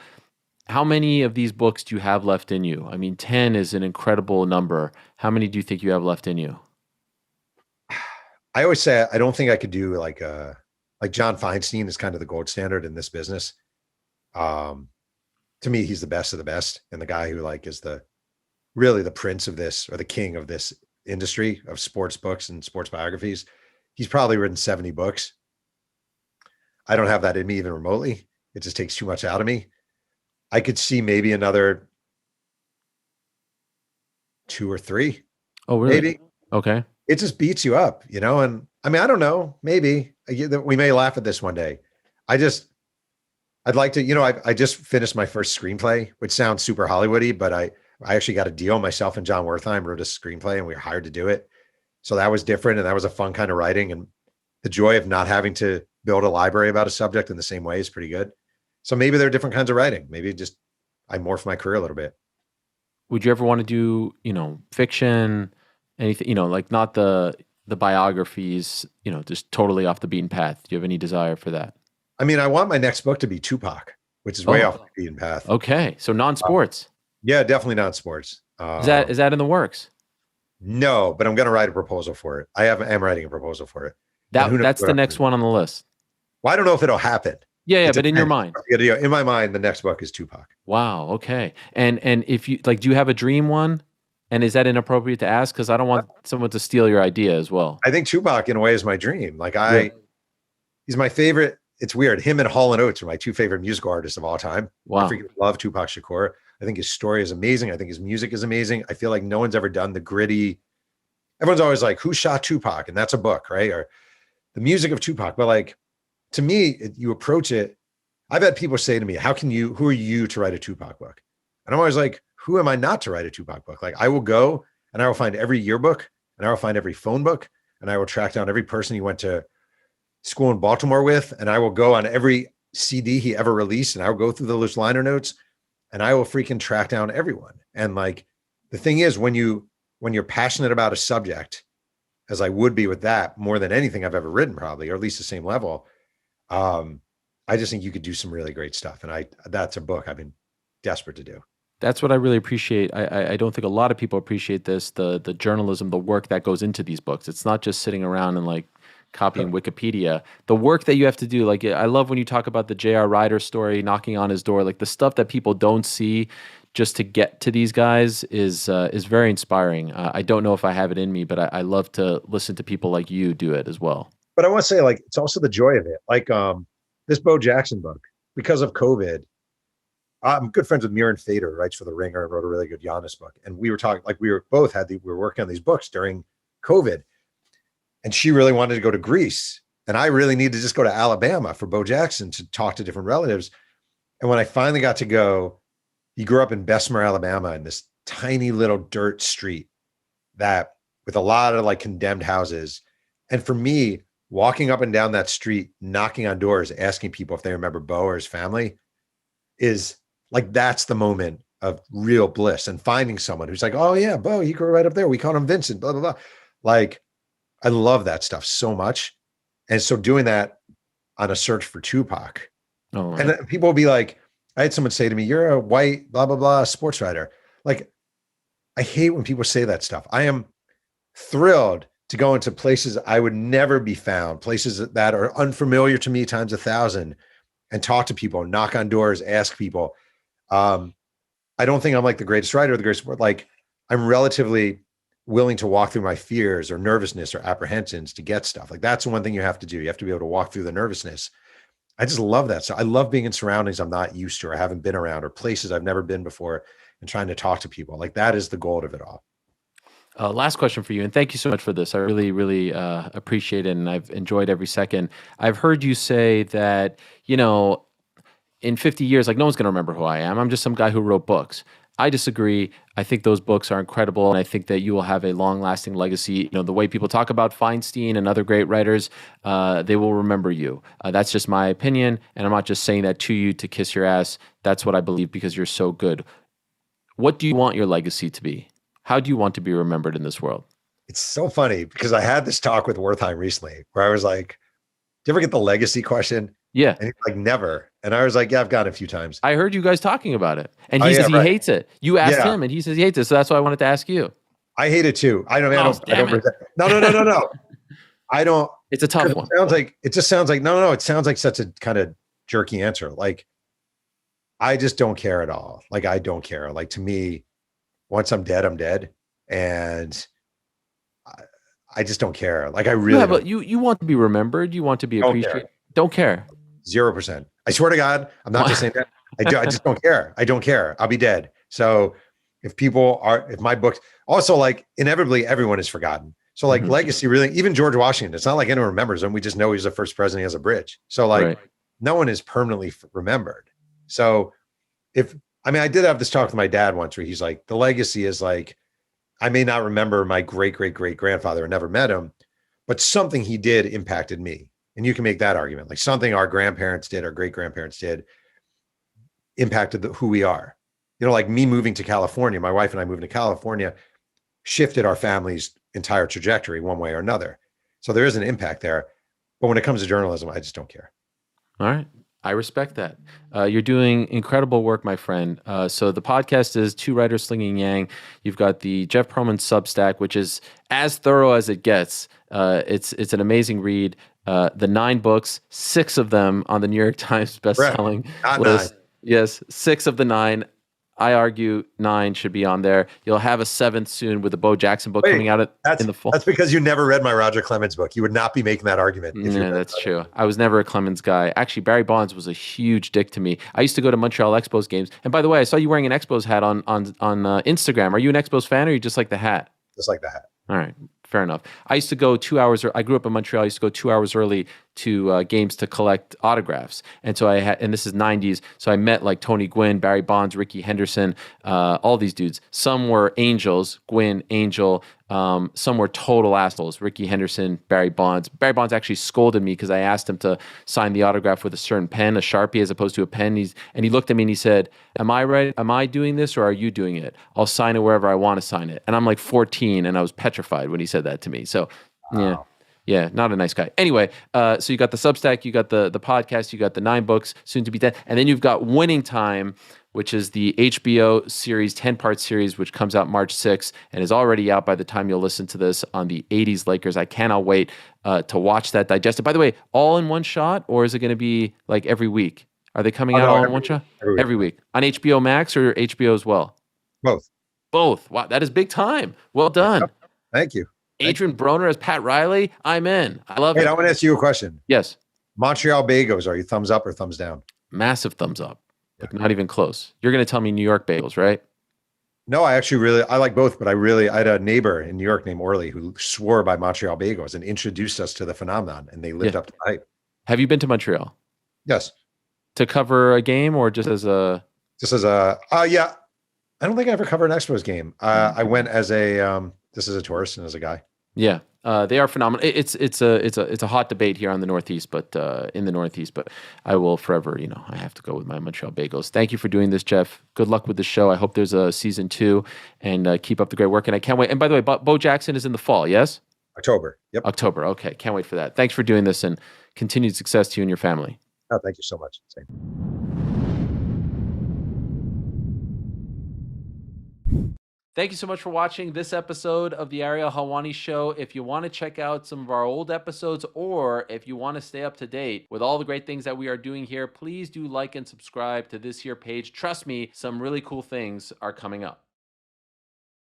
many of these books do you have left in you? I mean, 10 is an incredible number. How many do you think you have left in you? I always say I don't think I could do like John Feinstein is kind of the gold standard in this business. To me, he's the best of the best, and the guy who like is really the prince of this or the king of this industry of sports books and sports biographies. He's probably written 70 books. I don't have that in me even remotely. It just takes too much out of me. I could see maybe another 2 or 3. Oh, really? Maybe. Okay. It just beats you up, and I mean, I don't know, maybe we may laugh at this one day. I'd like to, I just finished my first screenplay, which sounds super Hollywoody, but I actually got a deal. Myself and John Wertheim wrote a screenplay and we were hired to do it. So that was different. And that was a fun kind of writing. And the joy of not having to build a library about a subject in the same way is pretty good. So maybe there are different kinds of writing. Maybe just I morph my career a little bit. Would you ever want to do, fiction, anything, like not the biographies, just totally off the beaten path? Do you have any desire for that? I mean, I want my next book to be Tupac, which is way off the beaten path. Okay. So non-sports. Yeah, definitely not sports. Is that in the works? No, but I'm going to write a proposal for it. I am writing a proposal for it. That's the next one on the list. Well, I don't know if it'll happen. Yeah, but in your mind. In my mind, the next book is Tupac. Wow. Okay. And if you like, do you have a dream one? And is that inappropriate to ask? Because I don't want someone to steal your idea as well. I think Tupac, in a way, is my dream. Like he's my favorite. It's weird. Him and Hall & Oates are my 2 favorite musical artists of all time. Wow. I freaking love Tupac Shakur. I think his story is amazing. I think his music is amazing. I feel like no one's ever done the gritty. Everyone's always like, who shot Tupac? And that's a book, right? Or the music of Tupac. But like, to me, you approach it. I've had people say to me, who are you to write a Tupac book? And I'm always like, who am I not to write a Tupac book? Like I will go and I will find every yearbook and I will find every phone book and I will track down every person he went to school in Baltimore with. And I will go on every CD he ever released and I will go through those liner notes and I will freaking track down everyone. And like, the thing is when you're passionate about a subject, as I would be with that more than anything I've ever written probably, or at least the same level, I just think you could do some really great stuff. And that's a book I've been desperate to do. That's what I really appreciate. I don't think a lot of people appreciate this, the journalism, the work that goes into these books. It's not just sitting around and like copying Wikipedia. The work that you have to do, like I love when you talk about the J.R. Ryder story, knocking on his door, like the stuff that people don't see just to get to these guys is very inspiring. I don't know if I have it in me, but I love to listen to people like you do it as well. But I want to say, like, it's also the joy of it. Like, this Bo Jackson book, because of COVID, I'm good friends with Miran Fader, writes for The Ringer and wrote a really good Giannis book. And we were talking, like, we were working on these books during COVID, and she really wanted to go to Greece, and I really needed to just go to Alabama for Bo Jackson to talk to different relatives. And when I finally got to go, he grew up in Bessemer, Alabama, in this tiny little dirt street that with a lot of like condemned houses. And for me, walking up and down that street, knocking on doors, asking people if they remember Bo or his family is like, that's the moment of real bliss. And finding someone who's like, oh yeah, Bo, he grew right up there. We called him Vincent, blah, blah, blah. Like, I love that stuff so much. And so doing that on a search for Tupac, and people will be like, I had someone say to me, you're a white, blah, blah, blah, sports writer. Like, I hate when people say that stuff. I am thrilled to go into places I would never be found, places that are unfamiliar to me times 1,000, and talk to people, knock on doors, ask people. I don't think I'm like the greatest writer or the greatest, like, I'm relatively willing to walk through my fears or nervousness or apprehensions to get stuff. Like, that's one thing you have to do. You have to be able to walk through the nervousness. I just love that. So I love being in surroundings I'm not used to or haven't been around, or places I've never been before, and trying to talk to people. Like, that is the goal of it all. Last question for you, and thank you so much for this. I really, really appreciate it, and I've enjoyed every second. I've heard you say that, in 50 years, like, no one's going to remember who I am. I'm just some guy who wrote books. I disagree. I think those books are incredible, and I think that you will have a long-lasting legacy. The way people talk about Feinstein and other great writers, they will remember you. That's just my opinion, and I'm not just saying that to you to kiss your ass. That's what I believe because you're so good. What do you want your legacy to be? How do you want to be remembered in this world? It's so funny because I had this talk with Wertheim recently where I was like, do you ever get the legacy question? Yeah. And he's like, never. And I was like, yeah, I've got it a few times. I heard you guys talking about it. And he says he hates it. You asked him and he says he hates it. So that's why I wanted to ask you. I hate it too. I don't. No. I don't. It's a tough one. It just sounds like, no. It sounds like such a kind of jerky answer. Like, I just don't care at all. Like, I don't care. Like, to me, once I'm dead, I'm dead. And I just don't care. Like, I really but you want to be remembered. You want to be appreciated. Don't care. 0%. I swear to God, I'm not just saying that. I just don't care. I don't care. I'll be dead. So if my books, also, like, inevitably everyone is forgotten. So like legacy, really, even George Washington, it's not like anyone remembers him. We just know he's the first president. He has a bridge. So like no one is permanently remembered. So I did have this talk with my dad once where he's like, the legacy is like, I may not remember my great-great-great-grandfather and never met him, but something he did impacted me. And you can make that argument. Like, something our grandparents did, our great-grandparents did, impacted who we are. Like me moving to California, my wife and I moving to California shifted our family's entire trajectory one way or another. So there is an impact there. But when it comes to journalism, I just don't care. All right. I respect that. You're doing incredible work, my friend. So the podcast is Two Writers Slinging Yang. You've got the Jeff Pearlman Substack, which is as thorough as it gets. It's an amazing read. The 9 books, 6 of them on the New York Times bestselling list. 9. Yes, 6 of the 9. I argue 9 should be on there. You'll have a 7th soon with the Bo Jackson book coming out in the fall. That's because you never read my Roger Clemens book. You would not be making that argument. Yeah, that's true. I was never a Clemens guy. Actually, Barry Bonds was a huge dick to me. I used to go to Montreal Expos games. And by the way, I saw you wearing an Expos hat on Instagram. Are you an Expos fan, or you just like the hat? Just like the hat. All right. Fair enough. I used to go 2 hours. I grew up in Montreal. I used to go 2 hours early to games to collect autographs. And so and this is 90s. So I met like Tony Gwynn, Barry Bonds, Ricky Henderson, all these dudes. Some were angels, Gwynn, angel. Some were total assholes, Ricky Henderson, Barry Bonds. Barry Bonds actually scolded me because I asked him to sign the autograph with a certain pen, a Sharpie, as opposed to a pen. And he looked at me and he said, am I right? Am I doing this or are you doing it? I'll sign it wherever I want to sign it. And I'm like 14 and I was petrified when he said that to me. So yeah, not a nice guy. Anyway, so you got the Substack, you got the podcast, you got the 9 books, soon to be 10. And then you've got Winning Time, which is the HBO series, 10-part series, which comes out March 6th and is already out by the time you'll listen to this on the 80s Lakers. I cannot wait to watch that, digest it. By the way, all in one shot, or is it going to be like every week? Are they coming Oh out no, all in every one week. shot? Every week. Every week. On HBO Max or HBO as well? Both. Both. Wow, that is big time. Well Yep. done. Thank you. Thank you. Adrian Broner as Pat Riley. I'm in. I love Wait, it. I want to ask you a question. Yes. Montreal bagels, are you thumbs up or thumbs down? Massive thumbs up. Yeah. Like not even close. You're going to tell me New York bagels, right? No, I actually I like both, but I had a neighbor in New York named Orly who swore by Montreal bagels and introduced us to the phenomenon, and they Yeah. lived up to the hype. Have you been to Montreal Yes. to cover a game or just as a? Just as a, yeah, I don't think I ever covered an Expos game. I went as just as a tourist and as a guy. Yeah, they are phenomenal. It's a hot debate here on the Northeast, but in the Northeast. But I will forever, I have to go with my Montreal bagels. Thank you for doing this, Jeff. Good luck with the show. I hope there's a season 2, and keep up the great work. And I can't wait. And by the way, Bo Jackson is in the fall. Yes, October. Yep. October. Okay, can't wait for that. Thanks for doing this, and continued success to you and your family. Oh, thank you so much. Same. Thank you so much for watching this episode of the Ariel Helwani Show. If you want to check out some of our old episodes, or if you want to stay up to date with all the great things that we are doing here, please do like and subscribe to this here page. Trust me, some really cool things are coming up.